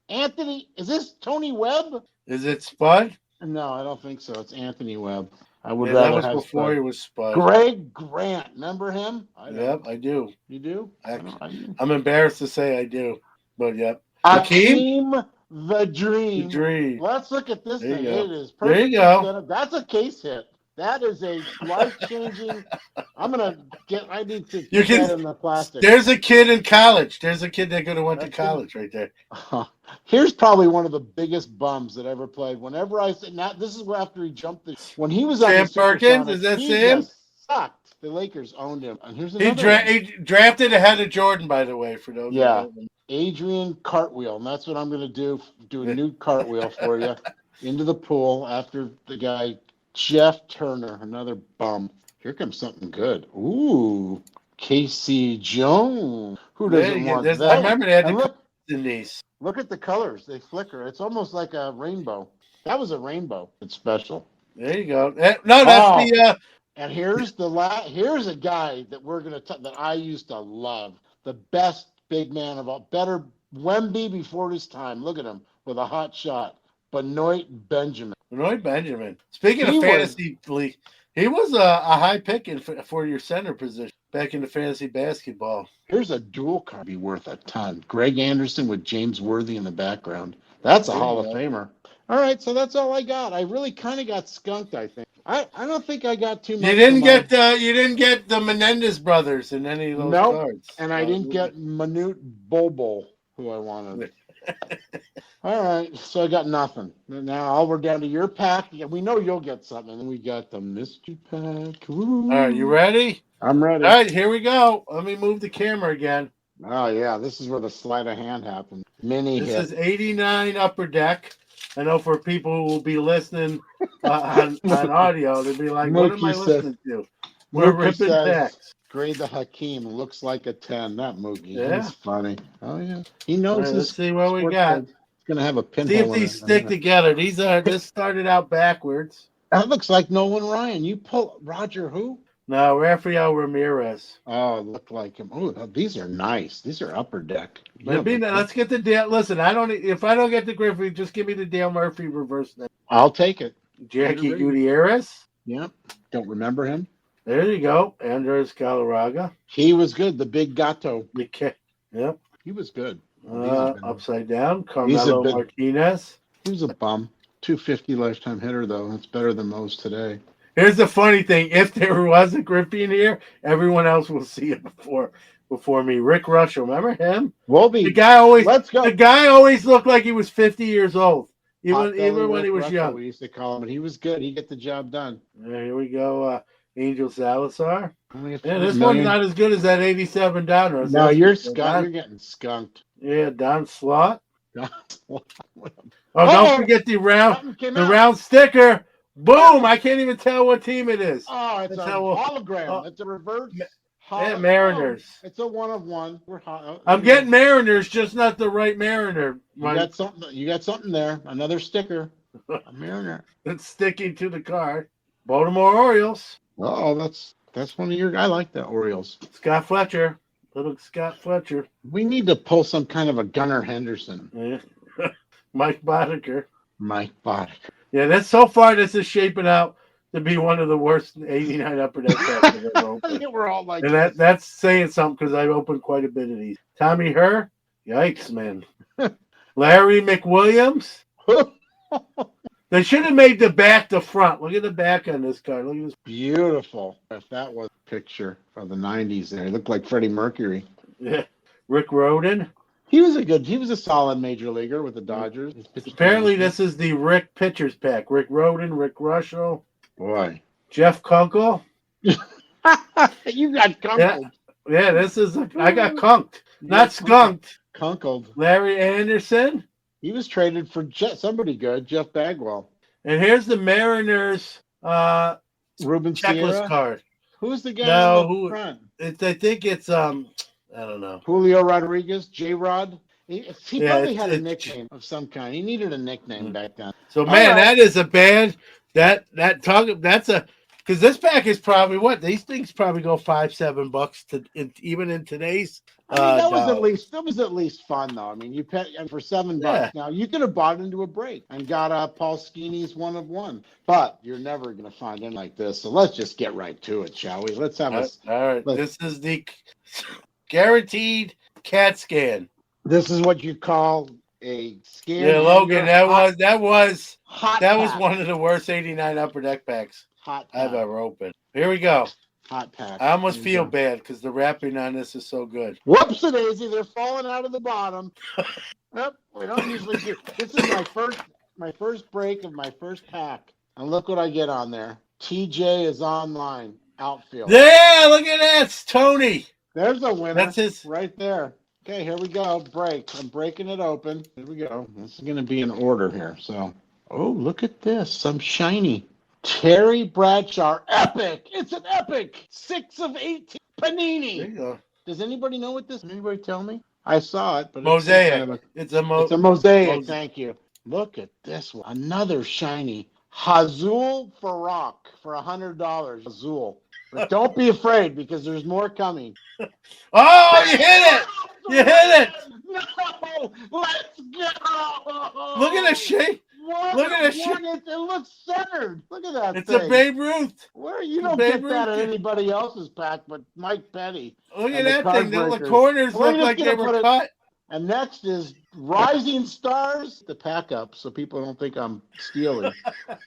Anthony. Is this Tony Webb? Is it Spud? No, I don't think so. It's Anthony Webb. I would Yeah, rather that was have before Spud. he was Spud. Greg Grant. Remember him? Yep, I do. You do? I'm embarrassed to say I do, but yep. Akeem the Dream. Dream. Let's look at this thing. Go. It is perfect. There you go. That's a case hit. That is a life-changing. I need to You put can- that in the plastic. There's a kid in college. There's a kid that could have went to college right there. Here's probably one of the biggest bums that ever played. Whenever I say, now this is after he jumped. When he was on Sam the Perkins? Supersonics, Is that he Sam? just sucked. The Lakers owned him. And here's He, another one. he drafted ahead of Jordan, by the way, for those. Yeah. Who don't know. Adrian Cartwheel, and that's what I'm going to do. Do a new cartwheel for you into the pool after the guy Jeff Turner, another bum. Here comes something good. Ooh, Casey Jones. Who doesn't want that? I remember they had And the colors in these. look at the colors; they flicker. It's almost like a rainbow. That was a rainbow. It's special. There you go. No, that's the. And here's here's a guy that that I used to love. The best big man of all, better Wemby before his time. Look at him with a hot shot. Benoit Benjamin. Benoit Benjamin. Speaking of fantasy league, he was a high pick for your center position back in the fantasy basketball. Here's a dual card be worth a ton. Greg Anderson with James Worthy in the background. That's a Hall of Famer. All right, so that's all I got. I really kind of got skunked, I think. I don't think I got too much. You didn't get the Menendez brothers in any of those cards. And I didn't get Manute Bobo, who I wanted. All right, so I got nothing. Now we're down to your pack. Yeah, we know you'll get something. And we got the mystery pack. Ooh. All right, you ready? I'm ready. All right, here we go. Let me move the camera again. Oh, yeah, this is where the sleight of hand happens. This is 89 Upper Deck. I know for people who will be listening on audio, they'll be like, what am I listening to? We're ripping packs. Grade the Hakeem looks like a 10. That Mookie. Yeah. He's funny. Oh, yeah. He knows Right, this. let's see what we got. It's going to have a pinhole. See if these stick together. This started out backwards. That looks like Nolan Ryan. You pull Roger who? No, Rafael Ramirez. Oh, it looked like him. Oh, these are nice. These are Upper Deck. Let's get the Dale. Listen, if I don't get the Griffey, just give me the Dale Murphy reverse. I'll take it. Jackie Gutierrez. Yep. Don't remember him. There you go. Andres Galarraga. He was good. The big gato. Yep. He was good. Upside down. Carmelo Martinez. He was a bum. 250 lifetime hitter, though. That's better than most today. Here's the funny thing. If there was a Griffey in here, everyone else will see it before me. Rick Russell. Remember him? Wolby. Let's go. The guy always looked like he was 50 years old. Even when he was young. We used to call him, and he was good. He get the job done. Here we go. Angel Salazar. Yeah, this one's not as good as that 87 Donruss. No, you're getting skunked. Yeah, Don Slott. Don't forget the round sticker. Boom! I can't even tell what team it is. Oh, it's a hologram. It's a reverse. Yeah, Mariners. It's a 1-of-1. I'm getting Mariners, just not the right Mariner. You got something there. Another sticker. A Mariner. It's sticking to the card. Baltimore Orioles. Oh, that's one of your. I like the Orioles. Scott Fletcher. Little Scott Fletcher. We need to pull some kind of a Gunnar Henderson. Yeah. Mike Boddicker. Yeah, this is shaping out to be one of the worst 89 Upper Deck packs I've ever opened. I think we're all like and that's saying something because I've opened quite a bit of these. Tommy Herr. Yikes, man. Larry McWilliams. They should have made the back the front. Look at the back on this card. Look at this. Beautiful. If that was a picture of the 90s there, it looked like Freddie Mercury. Yeah. Rick Rhoden. He was a solid major leaguer with the Dodgers. Apparently, this is the Rick pitchers pack. Rick Rhoden, Rick Russell. Boy. Jeff Kunkel. You got kunkled. Yeah, I got kunked. Not skunked. Kunkled. Larry Anderson. He was traded for somebody good, Jeff Bagwell. And here's the Mariners Ruben checklist Sierra. card. Who's the guy No, on the who? front? I think it's I don't know. Julio Rodriguez, J-Rod. He probably had a it's nickname of some kind. He needed a nickname back then. So man, that is a band that's a because this pack is probably what these things probably go $5-7 even in today's. I mean, that was at least fun though. I mean, you pay for $7 now. You could have bought into a break and got Paul Skeny's 1 of 1, but you're never going to find anything like this. So let's just get right to it, shall we? Let's have all right. This is the guaranteed CAT scan. This is what you call a scan. Yeah, Logan, that was pack. one of the worst '89 Upper Deck packs I've ever opened. Here we go. Hot pack. I almost feel bad because the wrapping on this is so good. Whoopsie-daisy, they're falling out of the bottom. Nope, we don't usually do. This is my first break of my first pack. And look what I get on there. TJ is online. Outfield. Yeah, look at that. It's Tony. There's a winner. That's his right there. Okay, here we go. Break. I'm breaking it open. Here we go. This is going to be in order here. So, oh, look at this. Some shiny. Terry Bradshaw. Epic. It's an epic. 6 of 18. Panini. There you go. Does anybody know what this is? Anybody tell me? I saw it, but mosaic. It's a mosaic. Thank you. Look at this one. Another shiny. Hazul Farak for $100. Hazul. But don't be afraid because there's more coming. Oh, you hit it! You hit it! No! Let's go! Look at the shape. Look at the shape. It looks centered. Look at that It's thing. a Babe Ruth. Where you don't get that at anybody else's pack but Mike Petty. Look at that thing. The corners look like they were cut. And next is Rising Stars, the pack up, so people don't think I'm stealing.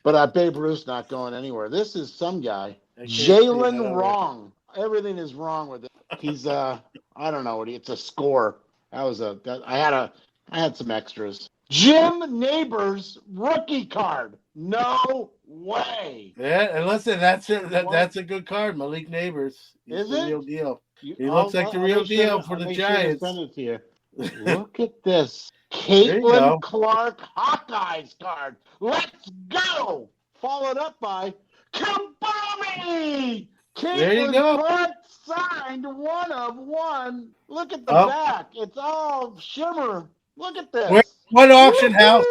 But Babe Ruth's not going anywhere. This is some guy. Jalen Wrong. Everything is wrong with it. He's I don't know what it's a score. I had some extras. Jim Neighbors rookie card. No way. Yeah, and listen, that's a good card. Malik Neighbors. He's the real deal. He looks like the real deal for the Giants. Send it to you. Look at this. Caitlin Clark Hawkeyes card. Let's go. Followed up by Kabami. Caitlin Clark signed 1 of 1. Look at the back. It's all shimmer. Look at this. What auction house?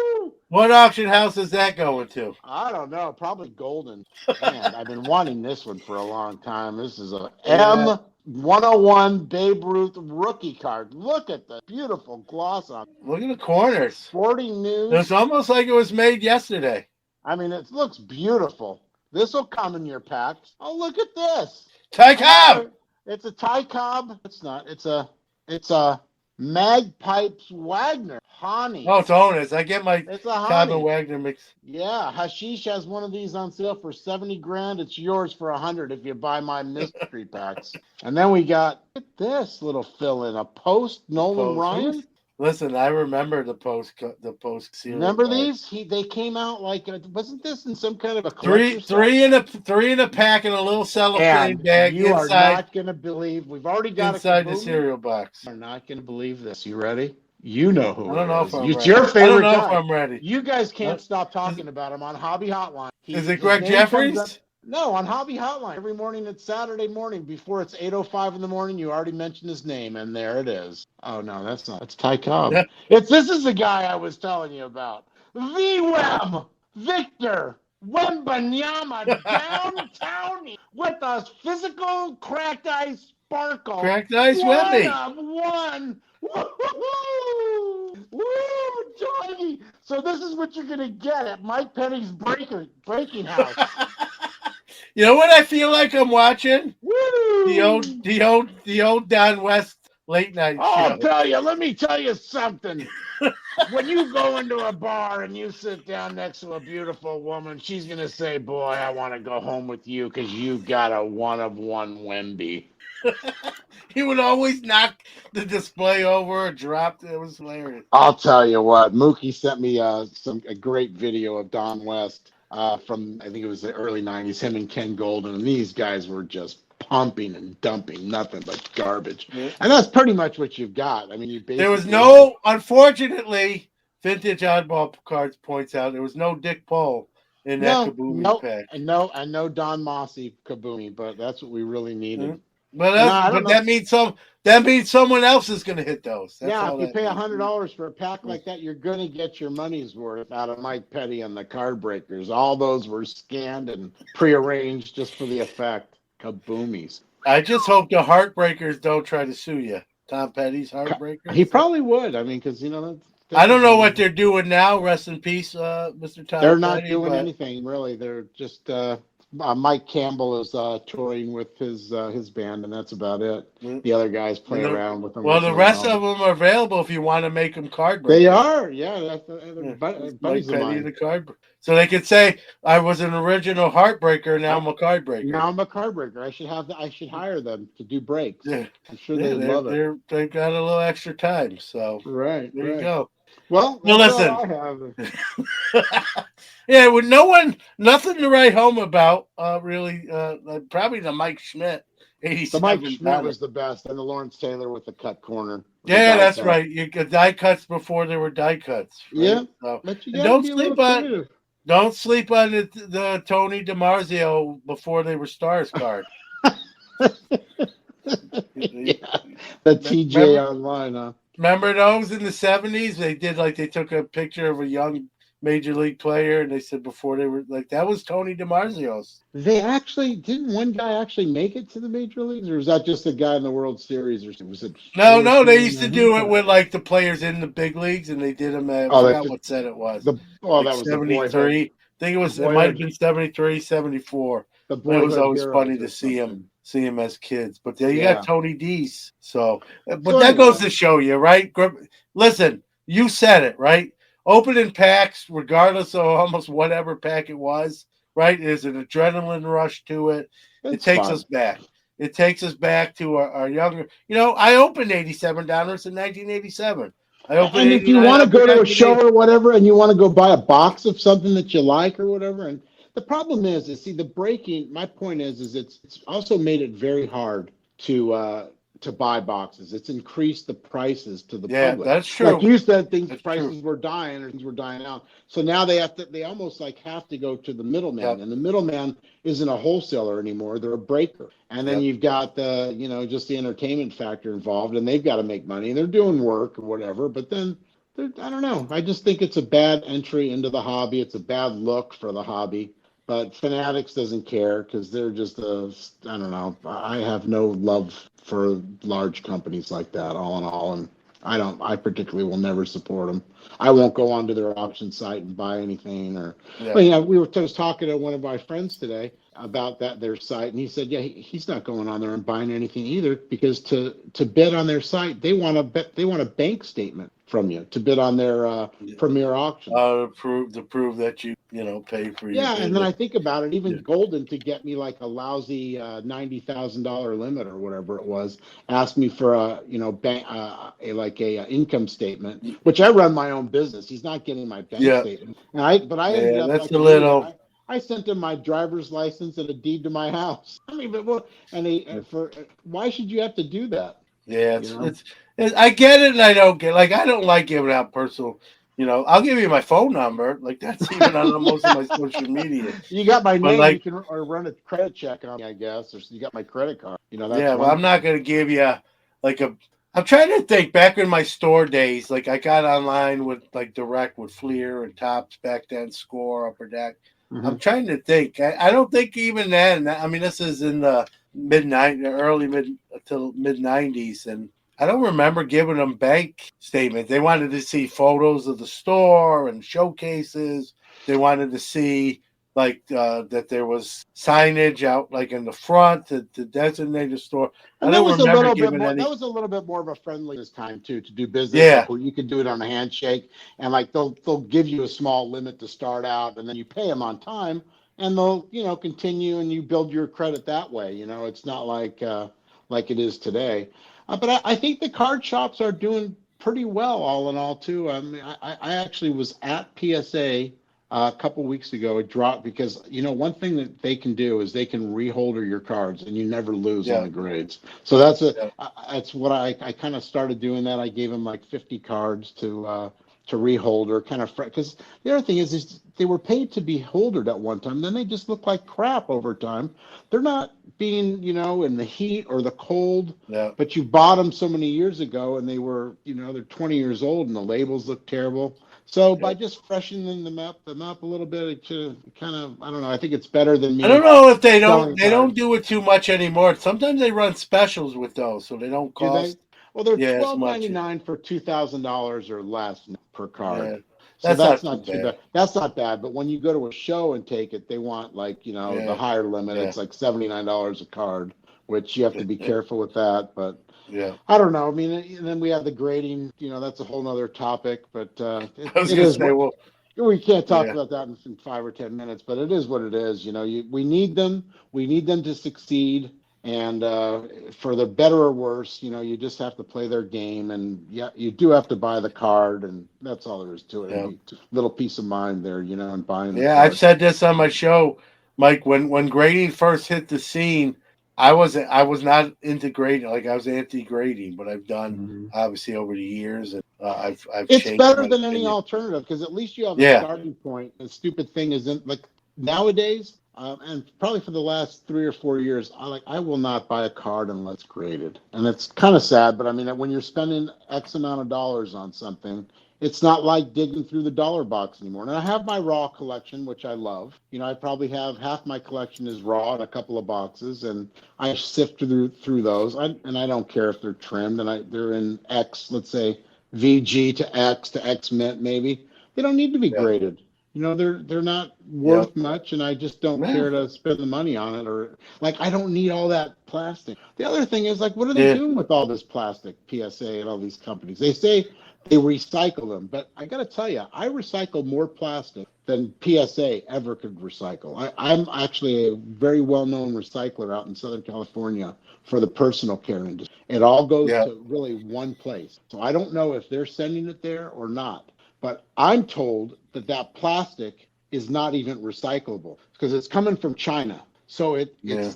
What auction house is that going to? I don't know. Probably Golden. Man, I've been wanting this one for a long time. This is a M101 Babe Ruth rookie card. Look at the beautiful gloss on it. Look at the corners. Sporting News. It's almost like it was made yesterday. I mean, it looks beautiful. This will come in your packs. Oh, look at this. Ty Cobb. It's a Ty Cobb. It's not. It's a Magpipes Wagner. Hani. Oh, it's Honus. I get my Cobb and Wagner mix. Yeah, Hashish has one of these on sale for $70,000. It's yours for $100 if you buy my mystery packs. And then we got this little fill-in, a post Nolan Ryan. Listen, I remember the post series. Remember these? They came out like wasn't this in some kind of a three in a pack in a little cellophane bag. You are not going to believe we've already got inside the cereal box. You are not going to believe this. You ready? You know who. I don't know if I'm ready. It's your favorite guy. I don't know if I'm ready. You guys can't stop talking about him on Hobby Hotline. Is it Greg Jeffries? No, on Hobby Hotline. Every morning, it's Saturday morning. Before it's 8:05 in the morning, you already mentioned his name, and there it is. Oh, no, that's not. It's Ty Cobb. This is the guy I was telling you about. VWEM Victor Wembanyama downtown with a physical cracked ice sparkle. Cracked ice Wemby. 1 of 1. Woo! Woo, Johnny! So this is what you're going to get at Mike Penny's breaking house. You know what I feel like I'm watching? Woo! The old Don West late night show. Let me tell you something. When you go into a bar and you sit down next to a beautiful woman, she's going to say, boy, I want to go home with you because you got a 1 of 1 Wemby. He would always knock the display over or drop it. It was hilarious. I'll tell you what. Mookie sent me a great video of Don West from, I think it was the early 90s, him and Ken Golden, and these guys were just pumping and dumping nothing but garbage. Yeah. And that's pretty much what you've got. I mean, there was unfortunately, Vintage Oddball Cards points out there was no Dick Pole in that No, Kaboomy no, pack. and no Don Mossy Kaboomy, but that's what we really needed. Mhm. But No, I don't know. that means someone else is going to hit those. That's Yeah, all if you that pay means. $100 for a pack like that, you're going to get your money's worth out of Mike Petty and the Card Breakers. All those were scanned and prearranged just for the effect. Kaboomies. I just hope the Heartbreakers don't try to sue you. Tom Petty's He Heartbreakers. probably would. I mean, because I don't know what they're doing now. Rest in peace, Mr. Tom they're not Petty. doing But anything really. They're just Mike Campbell is touring with his band, and that's about it. The other guys play around with them. well, the rest of them are available if you want to make them card breakers. They are, yeah. They're Mike buddies of Petty, mine. the card. So they could say I was an original Heartbreaker. Now I'm a card breaker. Now I'm a card breaker. I should hire them to do breaks. Yeah. I'm sure they love it. They've got a little extra time. So Right. there you go. Well, Now listen. Yeah, with nothing to write home about. Really, probably the Mike Schmidt. The Mike Schmidt was the best, and the Lawrence Taylor with the cut corner. Yeah, that's right. You got die cuts before there were die cuts. Right? Yeah, so, but you don't sleep on the Tony DiMarzio before they were stars card. Yeah, the TJ online, huh? Remember those in the 70s? They took a picture of a young major league player, and they said before they were that was Tony DiMarzio's. They actually didn't one guy actually make it to the major leagues, or was that just a guy in the World Series, or was it? No, they used to do it with the players in the big leagues, and they did them at I forgot what set it was. That was 73. I think it might have been 73, 74. It was always funny to see him as kids. But you got Tony D's. So that goes to show you, right? Listen, you said it, right? Opening packs, regardless of almost whatever pack it was, right? There's an adrenaline rush to it. It takes us back. It takes us back to our younger. I opened 87 downers in 1987. And if you want to go to a show or whatever, and you want to go buy a box of something that you like or whatever, and the problem is see the breaking. My point is it's also made it very hard to buy boxes. It's increased the prices to the public. Yeah, that's true. Like you said, prices were dying or things were dying out. So now they almost have to go to the middleman, and the middleman isn't a wholesaler anymore. They're a breaker. And then you've got just the entertainment factor involved, and they've got to make money. They're doing work or whatever, but then I don't know. I just think it's a bad entry into the hobby. It's a bad look for the hobby. But Fanatics doesn't care because they're just I don't know. I have no love for large companies like that, all in all, and I particularly will never support them. I won't go onto their auction site and buy anything. I was talking to one of my friends today about their site, and he said, he's not going on there and buying anything either because to bid on their site, they want a bank statement from you to bid on their premier auction. To prove that you pay for your bid. And then I think about it, even Golden to get me like a lousy $90,000 limit or whatever it was, asked me for a income statement, which I run my own business. He's not getting my bank statement. And I ended up that's a little. I sent him my driver's license and a deed to my house. I mean, why should you have to do that? Yeah, I get it, and I don't get. I don't like giving out personal. I'll give you my phone number. That's even on most of my social media. You got my name. You can run a credit check on me, I guess, or you got my credit card. That's I'm not going to give you I'm trying to think back in my store days. I got online with direct with Fleer and Tops back then, Score, Upper Deck. Mm-hmm. I'm trying to think. I don't think even then. I mean, this is in the early mid 90s, and I don't remember giving them bank statements. They wanted to see photos of the store and showcases. They wanted to see that there was signage out in the front to designate the store. And that was a little bit more of a friendly this time too to do business. Where you could do it on a handshake, and they'll give you a small limit to start out, and then you pay them on time, and they'll continue, and you build your credit that way. It's not like it is today. But I think the card shops are doing pretty well, all in all, too. I mean, I actually was at PSA a couple weeks ago. It dropped because, one thing that they can do is they can reholder your cards, and you never lose on the grades. So that's what I kind of started doing that. I gave them 50 cards to to rehold or kind of because the other thing is they were paid to be holdered at one time. Then they just look like crap over time. They're not being, in the heat or the cold. Yeah. But you bought them so many years ago, and they were, they're 20 years old, and the labels look terrible. So by just freshening them up a little bit, it should kind of, I don't know. I think it's better than I don't me know if they selling don't cards. do it too much anymore. Sometimes they run specials with those, so they don't Do they? cost Well, they're as much. $12.99 for $2,000 or less per Yeah, card. So that's that's not too not too bad. bad. That's not bad. But when you go to a show and take it, they want like, the Yeah, higher limit. yeah, It's like $79 a card, which you have to be careful with that. But yeah. I don't know. I mean, and then we have the grading, that's a whole nother topic, but I was it gonna is say, what well, we can't talk yeah, about that in 5 or 10 minutes, but it is what it is. We need them. We need them to succeed. And for the better or worse, you just have to play their game. And yeah, you do have to buy the card. And that's all there is to it. And yeah, be little peace of mind there, and buying the yeah. I've card. said this on my show, Mike. When grading first hit the scene, I was not into grading. Like I was anti grading, but I've done Mhm. obviously over the years, and I've It's changed better my than any opinion. alternative because at least you have a Yeah, starting point. The stupid thing isn't like nowadays, and probably for the last 3 or 4 years, I will not buy a card unless graded, and it's kind of sad. But I mean, when you're spending X amount of dollars on something, it's not like digging through the dollar box anymore. And I have my raw collection, which I love. I probably have half my collection is raw in a couple of boxes, and I sift through those. And I don't care if they're trimmed and they're in X, let's say VG to X mint maybe. They don't need to be yeah, graded. They're not yeah. worth much, and I just don't Yeah, care to spend the money on it. Or like I don't need all that plastic. The other thing is like, what are they yeah, doing with all this plastic? PSA and all these companies. They say they recycle them, but I got to tell you, I recycle more plastic than PSA ever could recycle. I'm actually a very well-known recycler out in Southern California for the personal care industry. It all goes yeah, to really one place. So I don't know if they're sending it there or not. But I'm told that plastic is not even recyclable because it's coming from China. So yeah.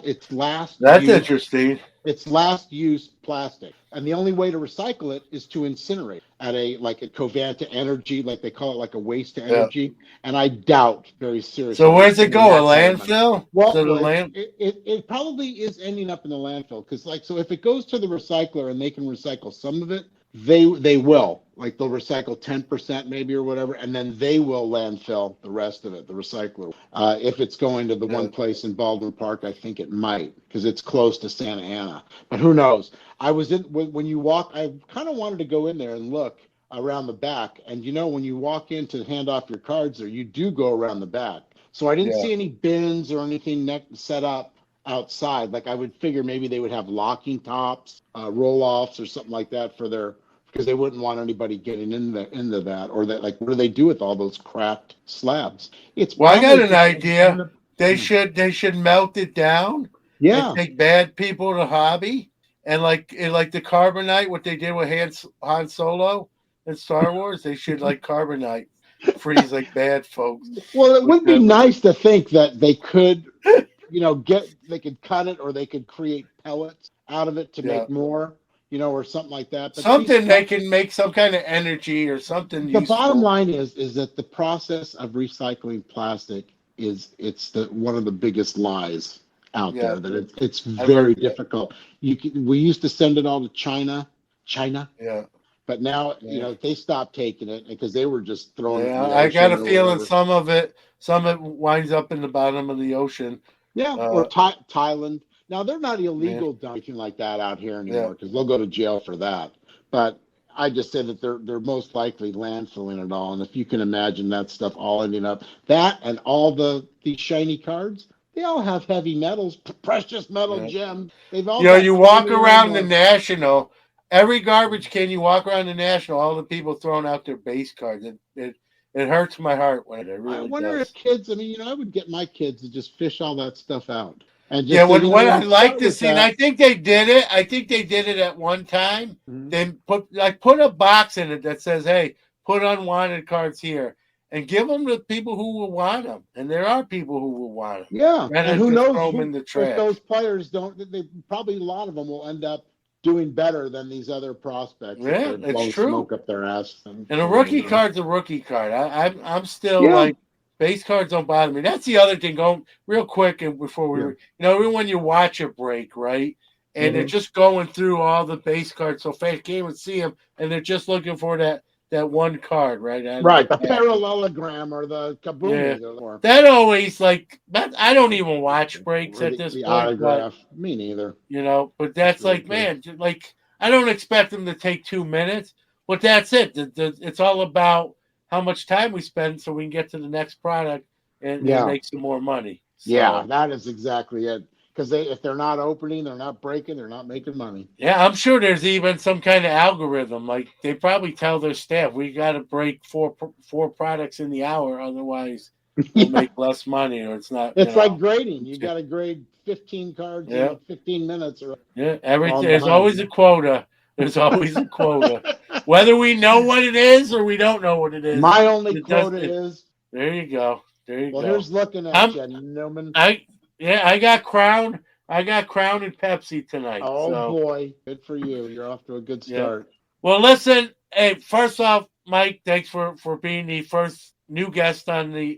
it's last That's use interesting. it's last use plastic. And the only way to recycle it is to incinerate at a Covanta Energy, like they call it, like a waste to Yeah. energy. And I doubt very So seriously they're where's it spending go? A that kind of money. landfill? Well, So the well, land. it probably is ending up in the landfill because so if it goes to the recycler and they can recycle some of it, they will they'll recycle 10% maybe or whatever, and then they will landfill the rest of it, the recycler. If it's going to the Yeah. one place in Baldwin Park, I think it might because it's close to Santa Ana, but who knows? I was in when you walk. I kind of wanted to go in there and look around the back, and when you walk in to hand off your cards there, you do go around the back. So I didn't Yeah. see any bins or anything set up outside. Like I would figure maybe they would have locking tops, roll offs, or something like that for their because they wouldn't want anybody getting into that or that. Like, what do they do with all those cracked slabs? It's Well, I got probably an just idea. They should melt it down and yeah. take bad people to hobby and like the carbonite, what they did with Han Solo in Star Wars. They should like carbonite freeze like bad folks Well, it with would be the nice to think that they could, they could cut it or they could create pellets out of it to yeah. make more, or something like that. But see, Something they can make some kind of energy or something the bottom useful. line is that the process of recycling plastic it's one of the biggest lies out Yeah, there that it's I've heard very that. difficult. We used to send it all to China, Yeah. but now Yeah. they stopped taking it because they were just throwing it in Yeah, the I got ocean a or feeling whatever. some of it winds up in the bottom of the ocean. Yeah, or Uh, Thailand. Now they're not yeah, illegal dumping like that out here yeah, anymore because they'll go to jail for that. But I just say that they're most likely landfilling it all. And if you can imagine that stuff all ending up that and all these shiny cards, they all have heavy metals, precious metal yeah. gems. They've all got You walk chromium around the or National, every garbage can you walk around the National, all the people throwing out their base cards. It hurts my heart when it I really wonder if does. kids. I mean, I would get my kids to just fish all that stuff out and Yeah, just say, what I'd let's like start to with see, and that. I think they did it. I think they did it at one time. Mhm. Then put a box in it that says, "Hey, put unwanted cards here," and give them to people who will want them. And there are people who will want them, Yeah, rather and than who just knows throw them in the if those trash. players don't? They probably a lot of them will end up doing better than these other prospects. Yeah, They're it's blowing true. smoke up their ass. And a rookie card's a rookie card. I'm still Yeah. like base cards don't bother me. That's the other thing. Going real quick and before we, even when you watch a break, right, and they're just going through all the base cards so fast, can't even see them, and they're just looking for that one card, right? Right, the parallelogram or the kaboomies. Yeah. That always I don't even watch breaks or at this the point. autograph. Me neither. But that's really man, I don't expect them to take 2 minutes, but that's it. It's all about how much time we spend so we can get to the next product and make some more money. So, yeah, that is exactly it. Because if they're not opening, they're not breaking, they're not making money. Yeah, I'm sure there's even some kind of algorithm. Like they probably tell their staff, we got to break four products in the hour, otherwise we'll make less money, or it's not. It's like grading. You got to grade 15 cards in 15 minutes. Everything. There's always a quota. There's always a quota. Whether we know what it is or we don't know what it is. My only quota is. There you go. Well, here's looking at you, Newman. I got Crown. I got Crown and Pepsi tonight. Oh boy, good for you. You're off to a good start. Yeah. Well, listen. Hey, first off, Mike, thanks for being the first new guest on the.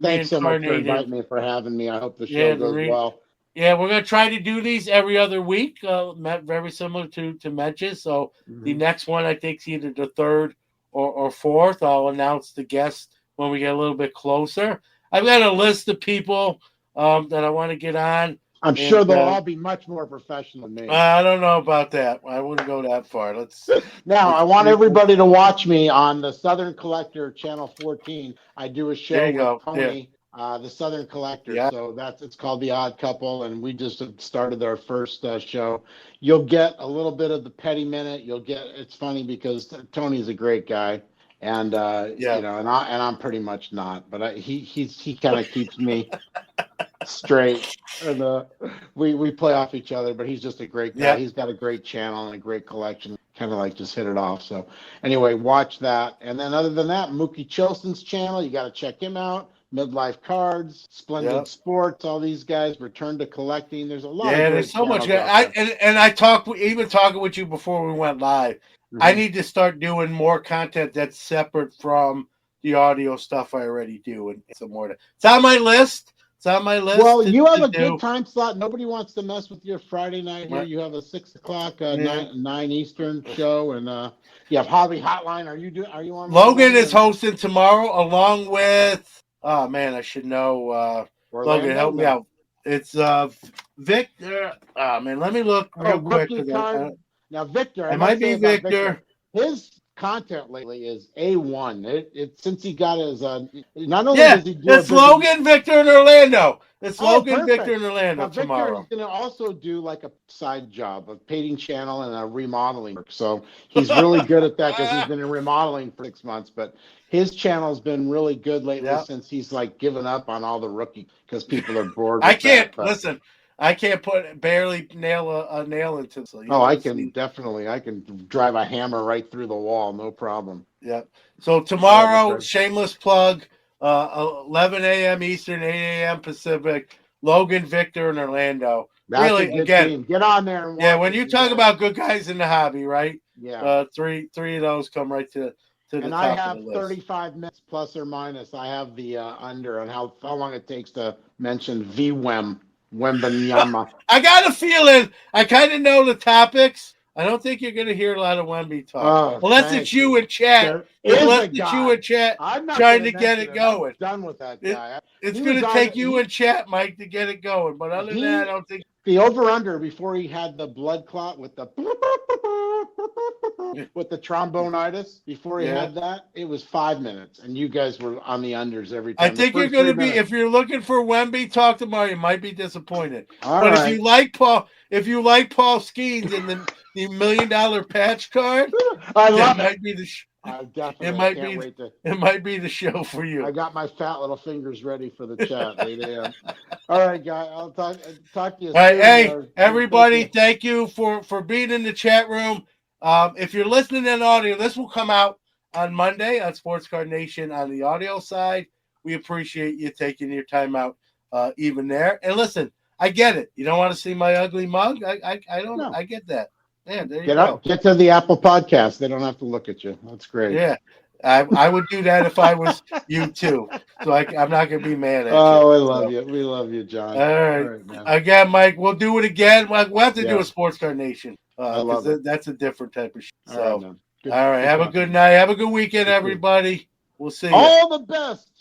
Thanks so much for inviting me, for having me. I hope the show goes well. Yeah, we're gonna try to do these every other week. Very similar to Menches. So the next one, I think, is either the third or fourth. I'll announce the guest when we get a little bit closer. I've got a list of people that I want to get on. I'm sure they'll all be much more professional than me. I don't know about that. I wouldn't go that far. I want everybody to watch me on the Southern Collector, Channel 14. I do a show with Tony, the Southern Collector. Yeah. So it's called The Odd Couple, and we just started our first show. You'll get a little bit of the Petty Minute. It's funny because Tony's a great guy. And and I'm pretty much not, but he kind of keeps me straight. And we play off each other, but he's just a great guy. Yeah. He's got a great channel and a great collection. Kind of just hit it off. So anyway, watch that. And then other than that, Mookie Chilson's channel, you got to check him out. Midlife Cards, Splendid Sports, all these guys return to collecting. There's a lot. Yeah, there's so much. I talking with you before we went live. I need to start doing more content that's separate from the audio stuff I already do, and some more. It's on my list. Well, you have a good time slot. Nobody wants to mess with your Friday night here. You have a 6 o'clock, 9 Eastern show, and you have Hobby Hotline. Are you on? Logan is hosting tomorrow, along with. Oh man, I should know. Logan, help me out. It's Victor. Oh man, let me look real quick. Now, Victor, it might be Victor. His content lately is A1. It since he got his not only does he do it's Logan, Victor, and Orlando. It's Logan, Victor, and Orlando tomorrow. Victor is going to also do like a side job of painting channel and a remodeling work. So he's really good at that because he's been in remodeling for 6 months. But his channel's been really good lately since he's given up on all the rookie because people are bored. I can't listen. I can't barely nail a nail into it. So I can definitely. I can drive a hammer right through the wall, no problem. Yeah. So tomorrow, shameless plug, 11 a.m. Eastern, 8 a.m. Pacific. Logan, Victor, and Orlando. That's really, again, team. Get on there. And when you talk about good guys in the hobby, right? Yeah. Three of those come right to the top. And I have 35 minutes plus or minus. I have the under on how long it takes to mention VWEM. Wembanyama. I got a feeling I kind of know the topics. I don't think you're going to hear a lot of Wemby talk. Unless it's you in chat. Unless it's you in chat trying to get it going. I'm done with that guy. It's going to take you in chat, Mike, to get it going. But other than that, I don't think. The over-under before he had the blood clot with the trombonitis, before he had that, it was 5 mintes, and you guys were on the unders every time. I think you're going to be, if you're looking for Wemby talk tomorrow, you might be disappointed. If you like Paul Skeens and the $1 million patch card, I love it. Might be the it might be the show for you. I got my fat little fingers ready for the chat. All right, guys. I'll talk to you soon. Hey, everybody, thank you for being in the chat room. If you're listening in audio, this will come out on Monday on Sports Card Nation on the audio side. We appreciate you taking your time out even there. And listen, I get it. You don't want to see my ugly mug. I don't. No. I get that. Yeah, there you Get go. up, get to the Apple Podcast. They don't have to look at you. That's great. Yeah, I would do that if I was you too. So I'm not going to be mad at you. Oh, I So, love you. We love you, John. all right. man. Again, Mike, we'll do it again. We'll have to do Yeah. a Sports Card Nation I love because it. that's a different type of shit. All So, right, man. all right. Have a good night. Have a good weekend, You too. everybody. We'll see you. All the best.